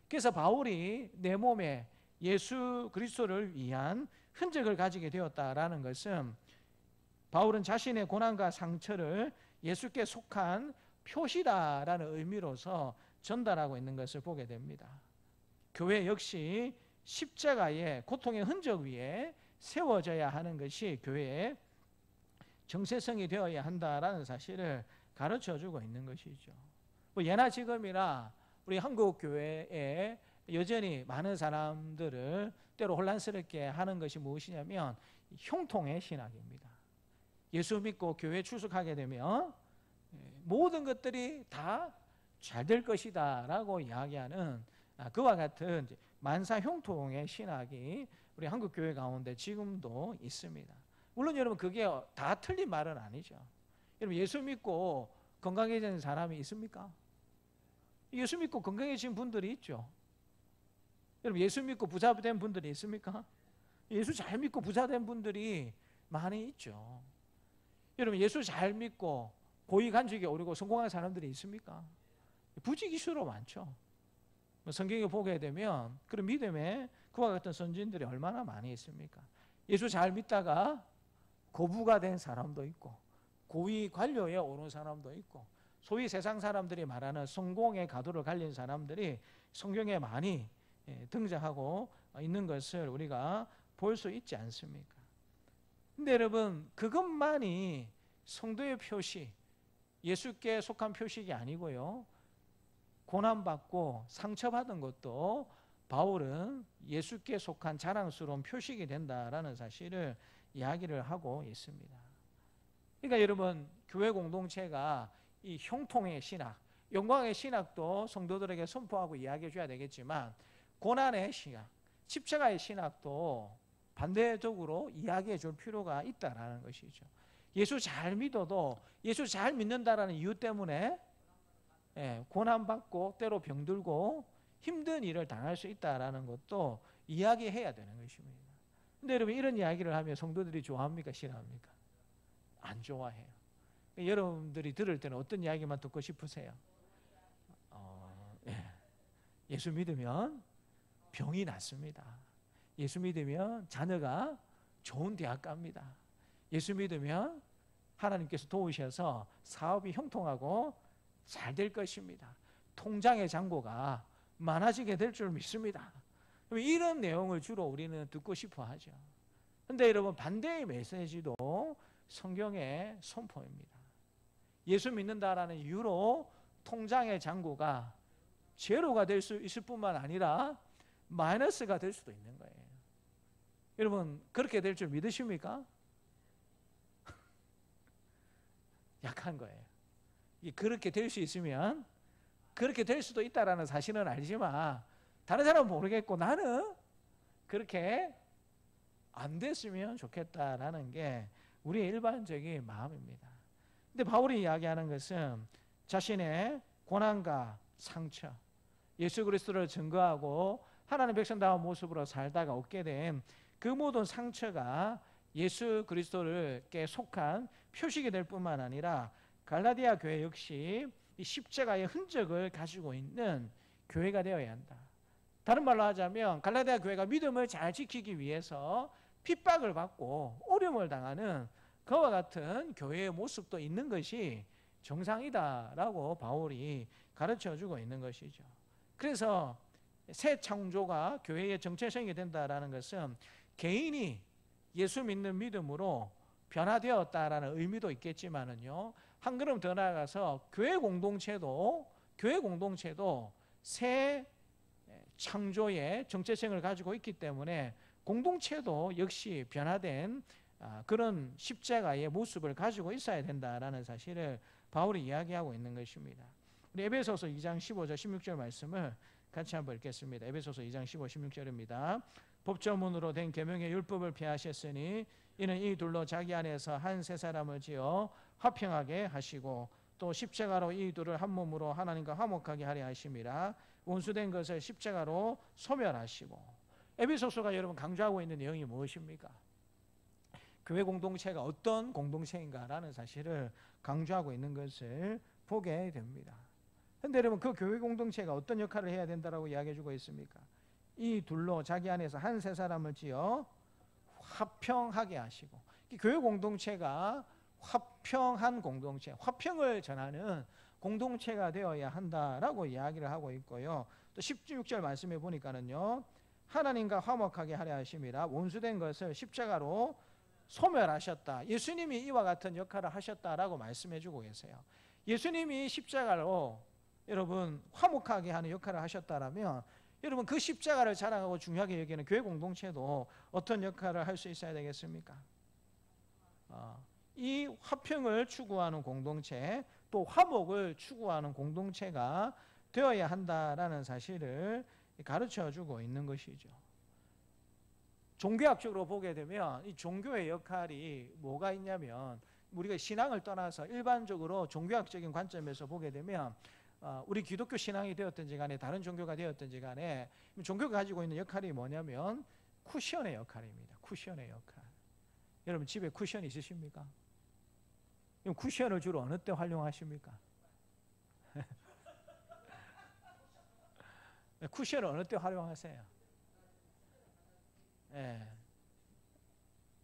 그래서 바울이 내 몸에 예수 그리스도를 위한 흔적을 가지게 되었다라는 것은 바울은 자신의 고난과 상처를 예수께 속한 표시다라는 의미로서 전달하고 있는 것을 보게 됩니다. 교회 역시 십자가의 고통의 흔적 위에 세워져야 하는 것이 교회의 정체성이 되어야 한다라는 사실을 가르쳐주고 있는 것이죠. 예나 지금이나 우리 한국 교회에 여전히 많은 사람들을 때로 혼란스럽게 하는 것이 무엇이냐면 형통의 신학입니다. 예수 믿고 교회에 출석하게 되면 모든 것들이 다 잘 될 것이다 라고 이야기하는 그와 같은 만사 형통의 신학이 우리 한국 교회 가운데 지금도 있습니다. 물론 여러분 그게 다 틀린 말은 아니죠. 여러분 예수 믿고 건강해진 사람이 있습니까? 예수 믿고 건강해진 분들이 있죠. 여러분 예수 믿고 부자 된 분들이 있습니까? 예수 잘 믿고 부자 된 분들이 많이 있죠. 여러분 예수 잘 믿고 고위간직에 오르고 성공한 사람들이 있습니까? 부지기수로 많죠. 성경에 보게 되면 그런 믿음에 그와 같은 선진들이 얼마나 많이 있습니까? 예수 잘 믿다가 거부가 된 사람도 있고 고위 관료에 오른 사람도 있고 소위 세상 사람들이 말하는 성공의 가도를 갈린 사람들이 성경에 많이 등장하고 있는 것을 우리가 볼 수 있지 않습니까? 근데 여러분 그것만이 성도의 표시, 예수께 속한 표식이 아니고요. 고난받고 상처받은 것도 바울은 예수께 속한 자랑스러운 표식이 된다라는 사실을 이야기를 하고 있습니다. 그러니까 여러분 교회 공동체가 이 형통의 신학, 영광의 신학도 성도들에게 선포하고 이야기해 줘야 되겠지만 고난의 신학, 십자가의 신학도 반대적으로 이야기해 줄 필요가 있다라는 것이죠. 예수 잘 믿어도 예수 잘 믿는다라는 이유 때문에 고난받고 때로 병들고 힘든 일을 당할 수 있다라는 것도 이야기해야 되는 것입니다. 근데 여러분 이런 이야기를 하면 성도들이 좋아합니까? 싫어합니까? 안 좋아해요. 여러분들이 들을 때는 어떤 이야기만 듣고 싶으세요? 예수 믿으면 병이 낫습니다. 예수 믿으면 자녀가 좋은 대학 갑니다. 예수 믿으면 하나님께서 도우셔서 사업이 형통하고 잘 될 것입니다. 통장의 잔고가 많아지게 될 줄 믿습니다. 이런 내용을 주로 우리는 듣고 싶어 하죠. 근데 여러분, 반대의 메시지도 성경의 선포입니다. 예수 믿는다라는 이유로 통장의 잔고가 제로가 될 수 있을 뿐만 아니라 마이너스가 될 수도 있는 거예요. 여러분, 그렇게 될 줄 믿으십니까? 약한 거예요. 그렇게 될 수 있으면 그렇게 될 수도 있다라는 사실은 알지만 다른 사람은 모르겠고 나는 그렇게 안 됐으면 좋겠다라는 게 우리의 일반적인 마음입니다. 근데 바울이 이야기하는 것은 자신의 고난과 상처, 예수 그리스도를 증거하고 하나님 백성다운 모습으로 살다가 얻게 된 그 모든 상처가 예수 그리스도를께 속한 표식이 될 뿐만 아니라 갈라디아 교회 역시 이 십자가의 흔적을 가지고 있는 교회가 되어야 한다. 다른 말로 하자면 갈라디아 교회가 믿음을 잘 지키기 위해서 핍박을 받고 어려움을 당하는 그와 같은 교회의 모습도 있는 것이 정상이다라고 바울이 가르쳐주고 있는 것이죠. 그래서 새 창조가 교회의 정체성이 된다라는 것은 개인이 예수 믿는 믿음으로 변화되었다라는 의미도 있겠지만은요, 한 걸음 더 나아가서 교회 공동체도 새 창조의 정체성을 가지고 있기 때문에 공동체도 역시 변화된 그런 십자가의 모습을 가지고 있어야 된다라는 사실을 바울이 이야기하고 있는 것입니다. 우리 에베소서 2장 15절 16절 말씀을 같이 한번 읽겠습니다. 에베소서 2장 15, 16절입니다. 법조문으로 된 계명의 율법을 피하셨으니 이는 이 둘로 자기 안에서 한 세 사람을 지어 화평하게 하시고 또 십자가로 이 둘을 한 몸으로 하나님과 화목하게 하려 하심이라. 원수된 것을 십자가로 소멸하시고. 에베소서가 여러분 강조하고 있는 내용이 무엇입니까? 교회 공동체가 어떤 공동체인가라는 사실을 강조하고 있는 것을 보게 됩니다. 그런데 여러분, 그 교회 공동체가 어떤 역할을 해야 된다고 이야기해 주고 있습니까? 이 둘로 자기 안에서 한 세 사람을 지어 화평하게 하시고. 교회 공동체가 화평한 공동체, 화평을 전하는 공동체가 되어야 한다라고 이야기를 하고 있고요. 또 16절 말씀해 보니까는요, 하나님과 화목하게 하려 하심이라. 원수된 것을 십자가로 소멸하셨다. 예수님이 이와 같은 역할을 하셨다라고 말씀해 주고 계세요. 예수님이 십자가로 여러분 화목하게 하는 역할을 하셨다라면 여러분, 그 십자가를 자랑하고 중요하게 여기는 교회 공동체도 어떤 역할을 할 수 있어야 되겠습니까? 이 화평을 추구하는 공동체, 또 화목을 추구하는 공동체가 되어야 한다라는 사실을 가르쳐주고 있는 것이죠. 종교학적으로 보게 되면 이 종교의 역할이 뭐가 있냐면, 우리가 신앙을 떠나서 일반적으로 종교학적인 관점에서 보게 되면 우리 기독교 신앙이 되었든지 간에 다른 종교가 되었든지 간에 종교가 가지고 있는 역할이 뭐냐면 쿠션의 역할입니다. 쿠션의 역할. 여러분, 집에 쿠션 있으십니까? 쿠션을 주로 어느 때 활용하십니까? 쿠션을 어느 때 활용하세요? 예.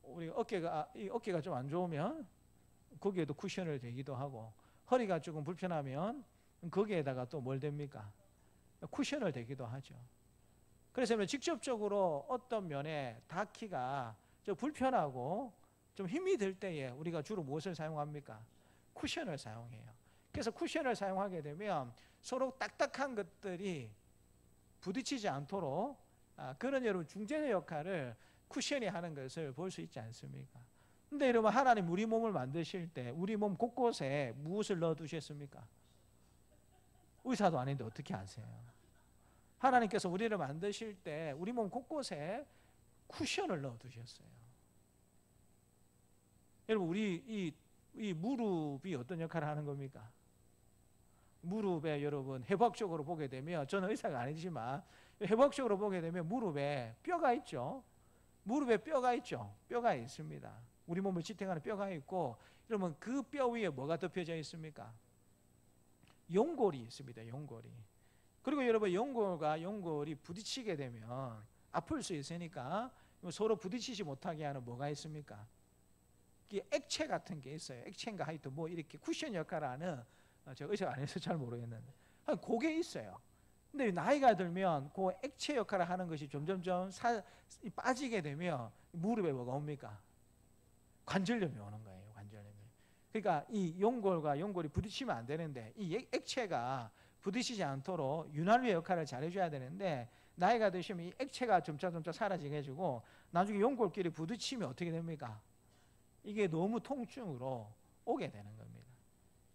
우리 어깨가 좀 안 좋으면 거기에도 쿠션을 대기도 하고, 허리가 조금 불편하면 거기에다가 또 뭘 댑니까? 쿠션을 대기도 하죠. 그래서 직접적으로 어떤 면에 닿기가 좀 불편하고 좀 힘이 들 때에 우리가 주로 무엇을 사용합니까? 쿠션을 사용해요. 그래서 쿠션을 사용하게 되면 서로 딱딱한 것들이 부딪히지 않도록 그런 여러분 중재의 역할을 쿠션이 하는 것을 볼 수 있지 않습니까? 근데 여러분, 하나님 우리 몸을 만드실 때 우리 몸 곳곳에 무엇을 넣어 두셨습니까? 의사도 아닌데 어떻게 아세요? 하나님께서 우리를 만드실 때 우리 몸 곳곳에 쿠션을 넣어 두셨어요. 여러분, 우리 이 무릎이 어떤 역할을 하는 겁니까? 무릎에 여러분 해부학적으로 보게 되면, 저는 의사가 아니지만 해부학적으로 보게 되면 무릎에 뼈가 있죠. 무릎에 뼈가 있죠. 뼈가 있습니다. 우리 몸을 지탱하는 뼈가 있고, 여러분 그 뼈 위에 뭐가 덮여져 있습니까? 연골이 있습니다. 연골이. 그리고 여러분, 연골이 부딪히게 되면 아플 수 있으니까 서로 부딪히지 못하게 하는 뭐가 있습니까? 이게 액체 같은 게 있어요. 액체인가 하여튼 뭐 이렇게 쿠션 역할을 하는 제가 의사 안 해서 잘 모르겠는데 그게 있어요. 근데 나이가 들면 그 액체 역할을 하는 것이 점점점 빠지게 되면 무릎에 뭐가 옵니까? 관절염이 오는 거예요. 관절염이. 그러니까 이 연골과 연골이 부딪히면 안 되는데 이 액체가 부딪히지 않도록 윤활유 역할을 잘 해줘야 되는데 나이가 드시면 이 액체가 점차 사라지게 해주고 나중에 연골끼리 부딪히면 어떻게 됩니까? 이게 너무 통증으로 오게 되는 겁니다.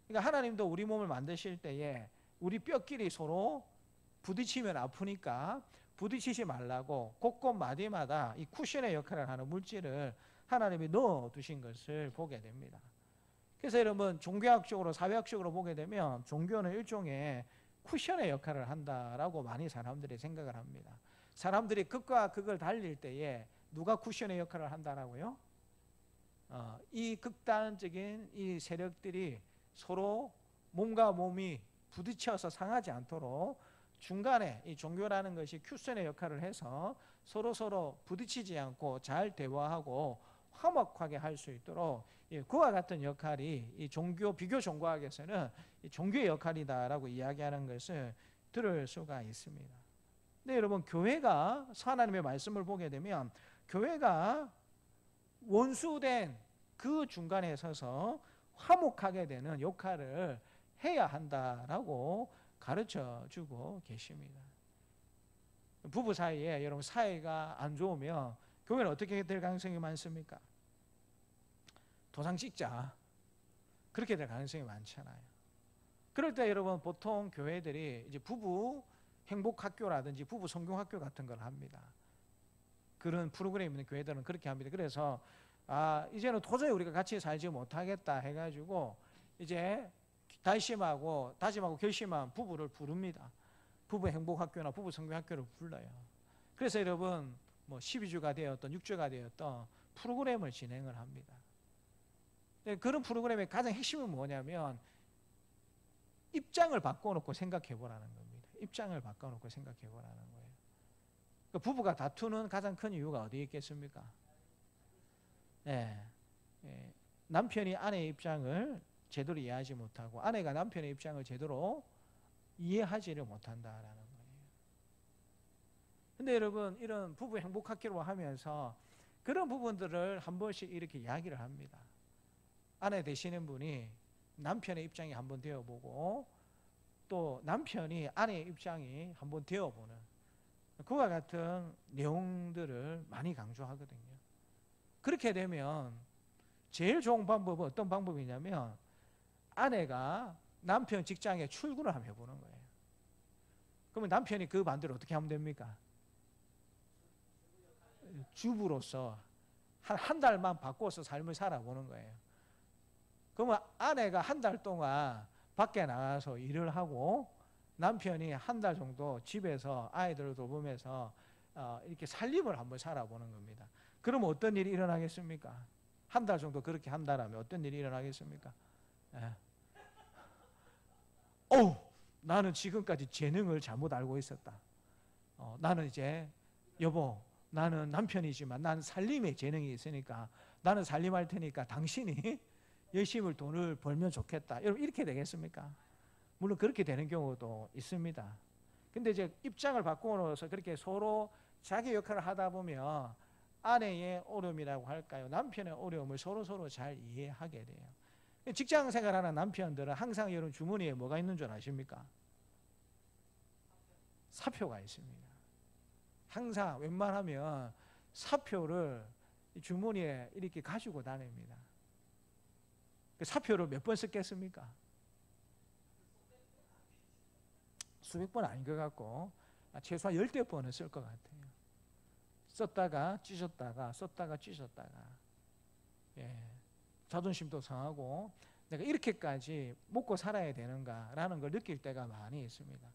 그러니까 하나님도 우리 몸을 만드실 때에 우리 뼈끼리 서로 부딪히면 아프니까 부딪히지 말라고 곳곳마디마다 이 쿠션의 역할을 하는 물질을 하나님이 넣어 두신 것을 보게 됩니다. 그래서 여러분 종교학적으로 사회학적으로 보게 되면 종교는 일종의 쿠션의 역할을 한다라고 많이 사람들이 생각을 합니다. 사람들이 극과 극을 달릴 때에 누가 쿠션의 역할을 한다라고요? 이 극단적인 이 세력들이 서로 몸과 몸이 부딪혀서 상하지 않도록 중간에 이 종교라는 것이 쿠션의 역할을 해서 서로 부딪히지 않고 잘 대화하고 화목하게 할 수 있도록 그와 같은 역할이 이 종교 비교 종교학에서는 이 종교의 역할이다라고 이야기하는 것을 들을 수가 있습니다. 근데 여러분 교회가 하나님의 말씀을 보게 되면 교회가 원수된 그 중간에 서서 화목하게 되는 역할을 해야 한다라고 가르쳐 주고 계십니다. 부부 사이에 여러분 사이가 안 좋으면 교회는 어떻게 될 가능성이 많습니까? 도장 찍자. 그렇게 될 가능성이 많잖아요. 그럴 때 여러분 보통 교회들이 이제 부부 행복학교라든지 부부 성경학교 같은 걸 합니다. 그런 프로그램이 있는 교회들은 그렇게 합니다. 그래서 이제는 도저히 우리가 같이 살지 못하겠다 해가지고 이제 다짐하고 결심한 부부를 부릅니다. 부부 행복학교나 부부 성경학교를 불러요. 그래서 여러분 뭐 12주가 되었던 6주가 되었던 프로그램을 진행을 합니다. 그런 프로그램의 가장 핵심은 뭐냐면 입장을 바꿔놓고 생각해 보라는 겁니다. 입장을 바꿔놓고 생각해 보라는 거예요. 그러니까 부부가 다투는 가장 큰 이유가 어디에 있겠습니까? 남편이 아내의 입장을 제대로 이해하지 못하고 아내가 남편의 입장을 제대로 이해하지를 못한다라는 거예요. 근데 여러분 이런 부부 행복학교로 하면서 그런 부분들을 한 번씩 이렇게 이야기를 합니다. 아내 되시는 분이 남편의 입장이 한번 되어보고 또 남편이 아내의 입장이 한번 되어보는 그와 같은 내용들을 많이 강조하거든요. 그렇게 되면 제일 좋은 방법은 어떤 방법이냐면 아내가 남편 직장에 출근을 한번 해보는 거예요. 그러면 남편이 그 반대로 어떻게 하면 됩니까? 주부로서 한 달만 바꿔서 삶을 살아보는 거예요. 그러면 아내가 한 달 동안 밖에 나가서 일을 하고 남편이 한 달 정도 집에서 아이들을 돌보면서 이렇게 살림을 한번 살아보는 겁니다. 그러면 어떤 일이 일어나겠습니까? 한 달 정도 그렇게 한다라면 어떤 일이 일어나겠습니까? 나는 지금까지 재능을 잘못 알고 있었다. 나는 이제 여보 나는 남편이지만 나는 살림에 재능이 있으니까 나는 살림할 테니까 당신이 열심히 돈을 벌면 좋겠다. 여러분 이렇게 되겠습니까? 물론 그렇게 되는 경우도 있습니다. 근데 이제 입장을 바꾸어서 그렇게 서로 자기 역할을 하다 보면 아내의 어려움이라고 할까요? 남편의 어려움을 서로 잘 이해하게 돼요. 직장 생활하는 남편들은 항상 여러분 주머니에 뭐가 있는 줄 아십니까? 사표가 있습니다. 항상 웬만하면 사표를 주머니에 이렇게 가지고 다닙니다. 그 사표를 몇 번 썼겠습니까? 수백 번 아닌 것 같고 최소한 10대 번은 쓸 것 같아요. 썼다가 찢었다가 썼다가 찢었다가 자존심도 상하고 내가 이렇게까지 먹고 살아야 되는가라는 걸 느낄 때가 많이 있습니다.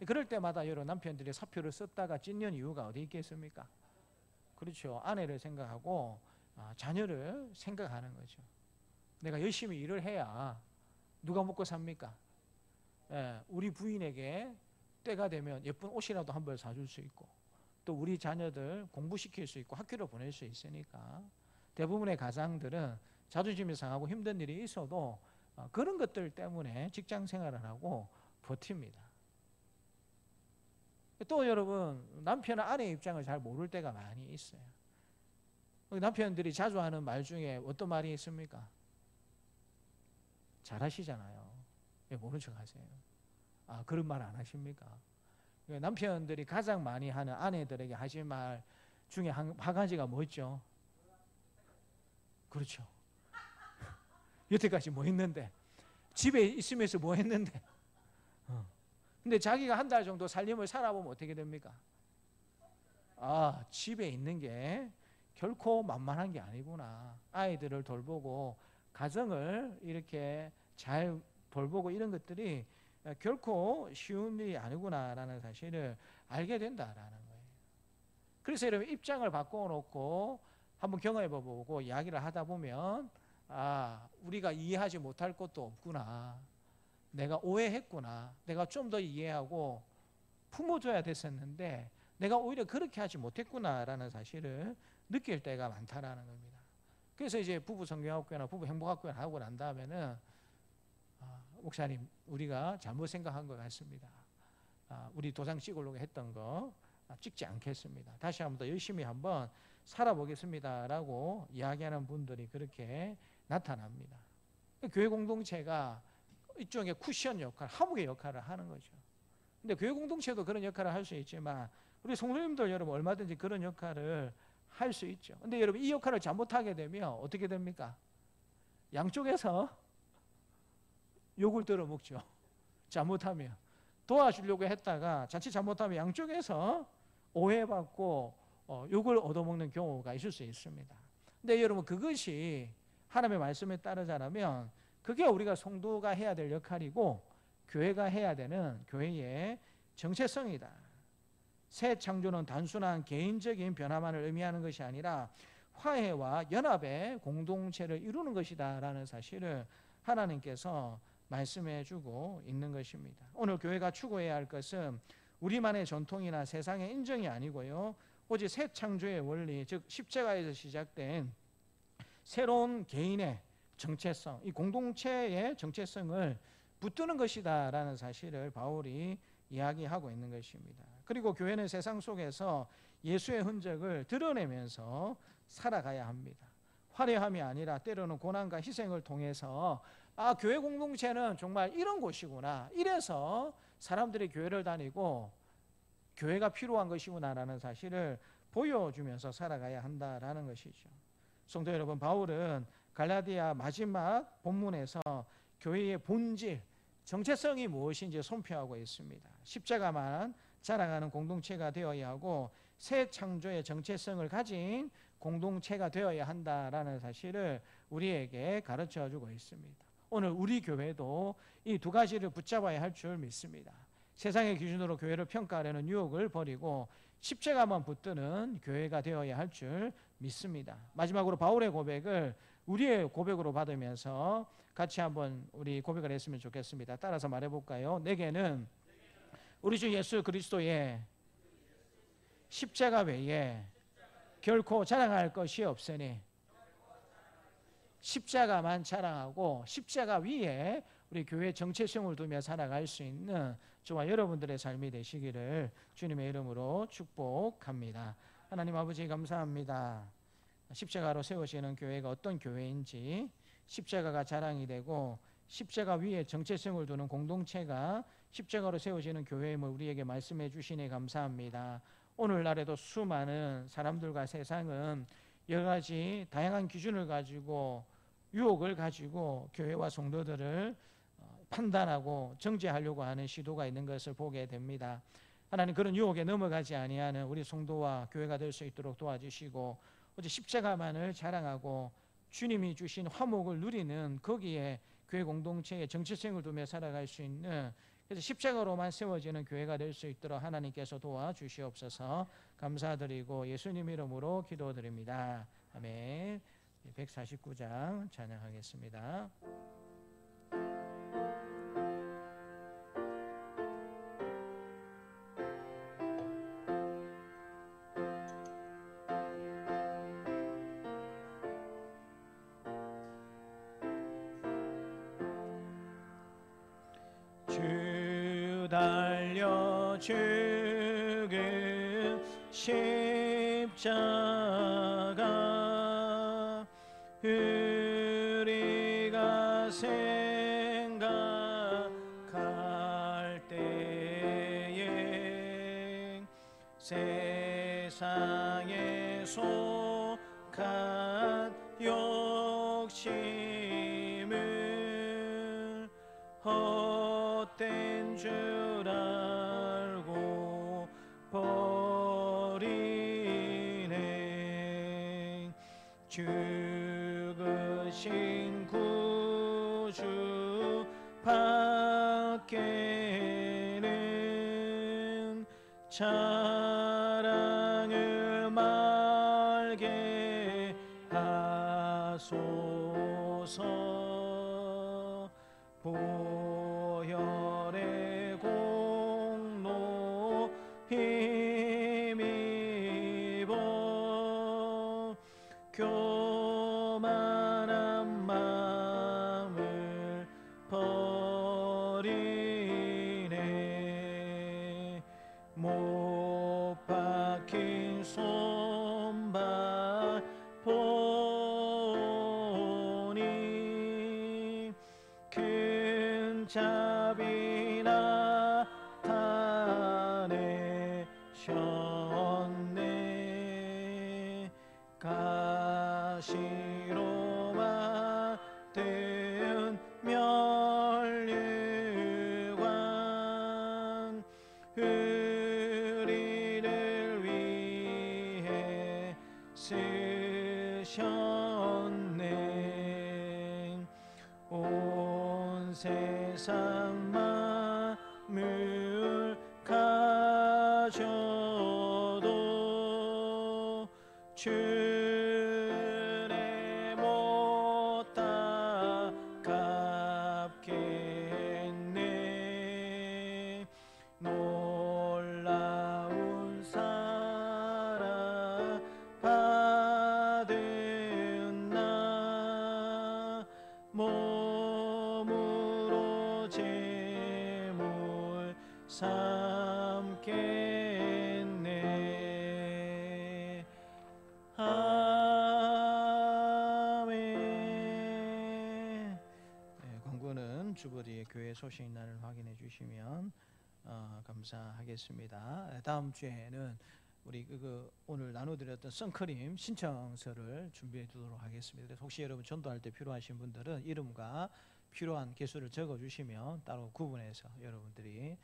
그럴 때마다 여러 남편들이 사표를 썼다가 찢는 이유가 어디 있겠습니까? 그렇죠. 아내를 생각하고 자녀를 생각하는 거죠. 내가 열심히 일을 해야 누가 먹고 삽니까? 우리 부인에게 때가 되면 예쁜 옷이라도 한 벌 사줄 수 있고 또 우리 자녀들 공부시킬 수 있고 학교로 보낼 수 있으니까 대부분의 가장들은 자존심이 상하고 힘든 일이 있어도 그런 것들 때문에 직장 생활을 하고 버팁니다. 또 여러분, 남편은 아내의 입장을 잘 모를 때가 많이 있어요. 남편들이 자주 하는 말 중에 어떤 말이 있습니까? 잘하시잖아요. 왜 모른 척 하세요? 그런 말 안 하십니까? 남편들이 가장 많이 하는 아내들에게 하실 말 중에 한 가지가 뭐였죠? 그렇죠. 여태까지 뭐 했는데? 집에 있으면서 뭐 했는데? 근데 자기가 한 달 정도 살림을 살아보면 어떻게 됩니까? 집에 있는 게 결코 만만한 게 아니구나. 아이들을 돌보고 가정을 이렇게 잘 돌보고 이런 것들이 결코 쉬운 일이 아니구나라는 사실을 알게 된다라는 거예요. 그래서 여러분, 입장을 바꿔놓고 한번 경험해보고 이야기를 하다 보면 우리가 이해하지 못할 것도 없구나. 내가 오해했구나. 내가 좀 더 이해하고 품어줘야 됐었는데 내가 오히려 그렇게 하지 못했구나라는 사실을 느낄 때가 많다라는 겁니다. 그래서 이제 부부 성경학교나 부부 행복학교를 하고 난 다음에는 목사님, 우리가 잘못 생각한 것 같습니다. 우리 도장 찍으려고 했던 거 찍지 않겠습니다. 다시 한번 더 열심히 한번 살아보겠습니다라고 이야기하는 분들이 그렇게 나타납니다. 교회 공동체가 일종의 쿠션 역할, 하목의 역할을 하는 거죠. 근데 교회 공동체도 그런 역할을 할 수 있지만 우리 성도님들 여러분 얼마든지 그런 역할을 할 수 있죠. 근데 여러분, 이 역할을 잘못하게 되면 어떻게 됩니까? 양쪽에서 욕을 들어먹죠. 잘못하면 도와주려고 했다가 자칫 잘못하면 양쪽에서 오해받고 욕을 얻어먹는 경우가 있을 수 있습니다. 근데 여러분, 그것이 하나님의 말씀에 따르자면 그게 우리가 성도가 해야 될 역할이고 교회가 해야 되는 교회의 정체성이다. 새 창조는 단순한 개인적인 변화만을 의미하는 것이 아니라 화해와 연합의 공동체를 이루는 것이다 라는 사실을 하나님께서 말씀해 주고 있는 것입니다. 오늘 교회가 추구해야 할 것은 우리만의 전통이나 세상의 인정이 아니고요, 오직 새 창조의 원리, 즉 십자가에서 시작된 새로운 개인의 정체성, 이 공동체의 정체성을 붙드는 것이다 라는 사실을 바울이 이야기하고 있는 것입니다. 그리고 교회는 세상 속에서 예수의 흔적을 드러내면서 살아가야 합니다. 화려함이 아니라 때로는 고난과 희생을 통해서 교회 공동체는 정말 이런 곳이구나, 이래서 사람들이 교회를 다니고 교회가 필요한 것이구나 라는 사실을 보여주면서 살아가야 한다라는 것이죠. 성도 여러분, 바울은 갈라디아 마지막 본문에서 교회의 본질, 정체성이 무엇인지 선포하고 있습니다. 십자가만 자랑하는 공동체가 되어야 하고 새 창조의 정체성을 가진 공동체가 되어야 한다라는 사실을 우리에게 가르쳐주고 있습니다. 오늘 우리 교회도 이 두 가지를 붙잡아야 할 줄 믿습니다. 세상의 기준으로 교회를 평가하려는 유혹을 버리고 십자가만 붙드는 교회가 되어야 할 줄 믿습니다. 마지막으로 바울의 고백을 우리의 고백으로 받으면서 같이 한번 우리 고백을 했으면 좋겠습니다. 따라서 말해볼까요? 내게는 우리 주 예수 그리스도의 십자가 외에 결코 자랑할 것이 없으니 십자가만 자랑하고 십자가 위에 우리 교회 정체성을 두며 살아갈 수 있는 저와 여러분들의 삶이 되시기를 주님의 이름으로 축복합니다. 하나님 아버지, 감사합니다. 십자가로 세워지는 교회가 어떤 교회인지, 십자가가 자랑이 되고 십자가 위에 정체성을 두는 공동체가 십자가로 세워지는 교회임을 우리에게 말씀해 주시니 감사합니다. 오늘날에도 수많은 사람들과 세상은 여러 가지 다양한 기준을 가지고 유혹을 가지고 교회와 성도들을 판단하고 정죄하려고 하는 시도가 있는 것을 보게 됩니다. 하나님, 그런 유혹에 넘어가지 아니하는 우리 성도와 교회가 될 수 있도록 도와주시고 오직 십자가만을 자랑하고 주님이 주신 화목을 누리는 거기에 교회 공동체의 정체성을 두며 살아갈 수 있는, 그래서 십자가로만 세워지는 교회가 될 수 있도록 하나님께서 도와주시옵소서. 감사드리고 예수님 이름으로 기도드립니다. 아멘. 149장 찬양하겠습니다. 주 달려 죽은 십자가 우리가 생각할 때에 세상에 속한 욕심을 헛된 줄 알고 버리네. 죽으신 구주 밖에는 자랑을 말게 하소서. 보혈의 공로 힘입어 교만한 마음을 버리네. 못 박힌 손발 보니 큰 자비 나타내셨네. 가시로 만든 면류관 우리를 위해 쓰셨네. 온 세상 만물 가져도 주를 못 갚겠네. 놀라운 사랑 받은 나 몸으로 제물 삼겠네. 아멘. 광고는 주보리의 교회 소식란을 확인해 주시면 감사하겠습니다. 다음 주에는 우리 오늘 나눠드렸던 선크림 신청서를 준비해 두도록 하겠습니다. 그래서 혹시 여러분 전도할 때 필요하신 분들은 이름과 필요한 개수를 적어 주시면 따로 구분해서 여러분들이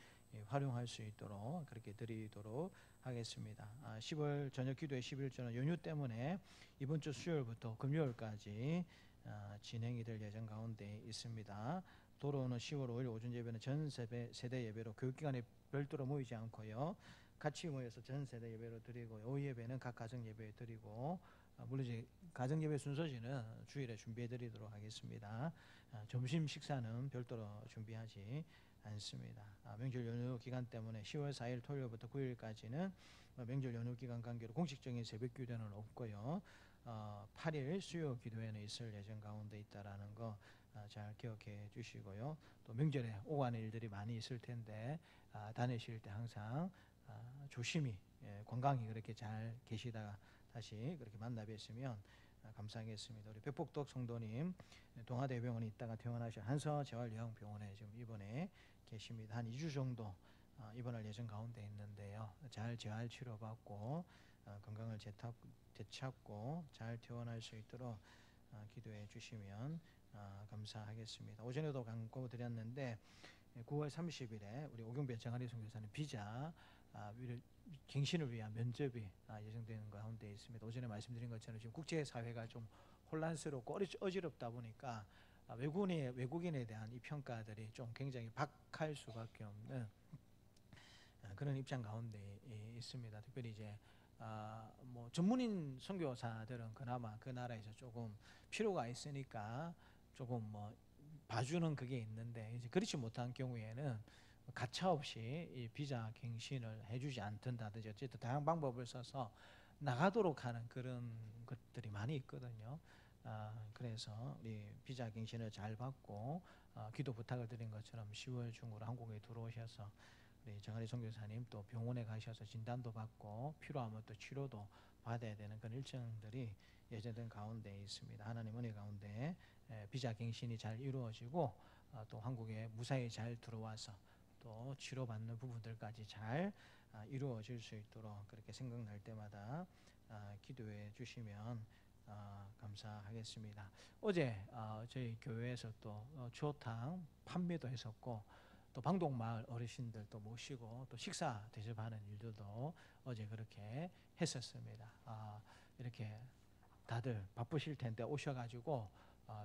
활용할 수 있도록 그렇게 드리도록 하겠습니다. 10월 저녁 기도회 11조는 연휴 때문에 이번 주 수요일부터 금요일까지 진행이 될 예정 가운데 있습니다. 도로는 10월 5일 오전 예배는 전 세대 예배로 교육기관에 별도로 모이지 않고요. 같이 모여서 전 세대 예배로 드리고 오후 예배는 각 가정 예배에 드리고 물론 이제 가정 예배 순서지는 주일에 준비해 드리도록 하겠습니다. 점심 식사는 별도로 준비하지 않습니다. 명절 연휴 기간 때문에 10월 4일 토요일부터 9일까지는 명절 연휴 기간 관계로 공식적인 새벽 기도는 없고요. 8일 수요 기도회는 있을 예정 가운데 있다라는 거 잘 기억해 주시고요. 또 명절에 오가는 일들이 많이 있을 텐데 다니실 때 항상 조심히 건강히 그렇게 잘 계시다가 다시 그렇게 만나 뵀으면 감사하겠습니다. 우리 백복덕 성도님 동아대병원에 있다가 퇴원하신 한서 재활요양병원에 지금 입원해 계십니다. 한 2주 정도 입원할 예정 가운데 있는데요. 잘 재활 치료받고 건강을 되찾고 잘 퇴원할 수 있도록 기도해 주시면 감사하겠습니다. 오전에도 광고 드렸는데 9월 30일에 우리 오경배 정한희 선교사님 비자 갱신을 위한 면접이 예정되는 가운데 있습니다. 오전에 말씀드린 것처럼 지금 국제사회가 좀 혼란스럽고 어지럽다 보니까 외국인에 대한 이 평가들이 좀 굉장히 박할 수밖에 없는 그런 입장 가운데 있습니다. 특별히 이제 뭐 전문인 선교사들은 그나마 그 나라에서 조금 필요가 있으니까 조금 뭐 봐주는 그게 있는데 이제 그렇지 못한 경우에는 가차없이 이 비자 갱신을 해주지 않든다든지 어쨌든 다양한 방법을 써서 나가도록 하는 그런 것들이 많이 있거든요. 그래서 우리 비자 갱신을 잘 받고 기도 부탁을 드린 것처럼 10월 중으로 한국에 들어오셔서 우리 정아리 선교사님 또 병원에 가셔서 진단도 받고 필요하면 또 치료도 받아야 되는 그런 일정들이 예정된 가운데 있습니다. 하나님 은혜 가운데 비자 갱신이 잘 이루어지고 또 한국에 무사히 잘 들어와서 또 치료받는 부분들까지 잘 이루어질 수 있도록 그렇게 생각날 때마다 기도해 주시면 감사하겠습니다. 어제 저희 교회에서 또 추어탕 판매도 했었고 또 방동마을 어르신들도 모시고 또 식사 대접하는 일들도 어제 그렇게 했었습니다. 이렇게 다들 바쁘실 텐데 오셔가지고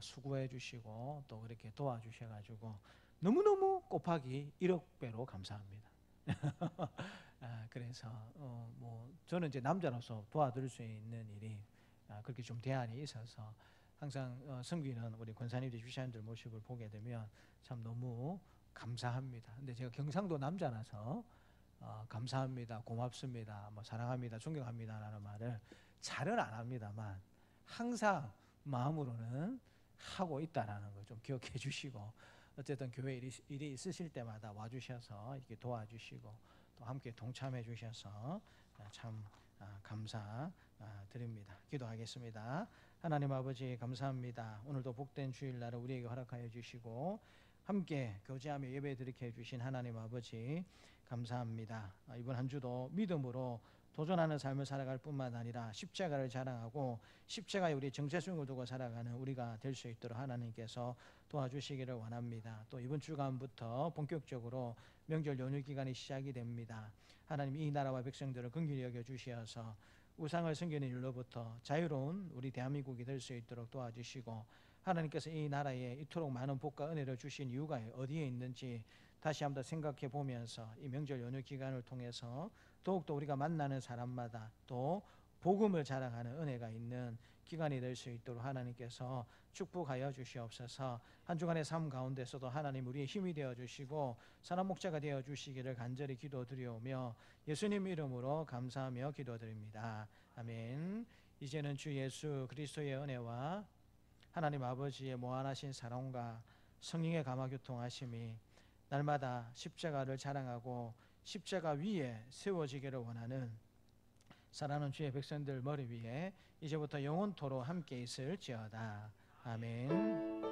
수고해 주시고 또 그렇게 도와주셔가지고 너무너무 곱하기 1억 배로 감사합니다. 그래서 뭐 저는 이제 남자로서 도와드릴 수 있는 일이 그렇게 좀 대안이 있어서 항상 섬기는 우리 권사님들 주시하는 모습을 보게 되면 참 너무 감사합니다. 근데 제가 경상도 남자라서 감사합니다, 고맙습니다, 뭐 사랑합니다, 존경합니다라는 말을 잘은 안 합니다만 항상 마음으로는 하고 있다라는 걸 좀 기억해 주시고 어쨌든 교회 일이 있으실 때마다 와주셔서 이렇게 도와주시고 또 함께 동참해 주셔서 참 감사드립니다. 기도하겠습니다. 하나님 아버지 감사합니다. 오늘도 복된 주일날을 우리에게 허락하여 주시고 함께 교제하며 예배 드리게 해주신 하나님 아버지 감사합니다. 이번 한 주도 믿음으로 도전하는 삶을 살아갈 뿐만 아니라 십자가를 자랑하고 십자가에 우리 정체성을 두고 살아가는 우리가 될 수 있도록 하나님께서 도와주시기를 원합니다. 또 이번 주간부터 본격적으로 명절 연휴 기간이 시작이 됩니다. 하나님 이 나라와 백성들을 긍휼히 여겨 주시어서 우상을 섬기는 일로부터 자유로운 우리 대한민국이 될 수 있도록 도와주시고 하나님께서 이 나라에 이토록 많은 복과 은혜를 주신 이유가 어디에 있는지 다시 한번 생각해 보면서 이 명절 연휴 기간을 통해서 더욱더 우리가 만나는 사람마다 또 복음을 자랑하는 은혜가 있는 기간이 될 수 있도록 하나님께서 축복하여 주시옵소서. 한 주간의 삶 가운데서도 하나님 우리의 힘이 되어 주시고 선한 목자가 되어 주시기를 간절히 기도드리오며 예수님 이름으로 감사하며 기도드립니다. 아멘. 이제는 주 예수 그리스도의 은혜와 하나님 아버지의 무한하신 사랑과 성령의 감화교통하심이 날마다 십자가를 자랑하고 십자가 위에 세워지기를 원하는 사랑하는 주의 백성들 머리 위에 이제부터 영원토록 함께 있을지어다. 아멘.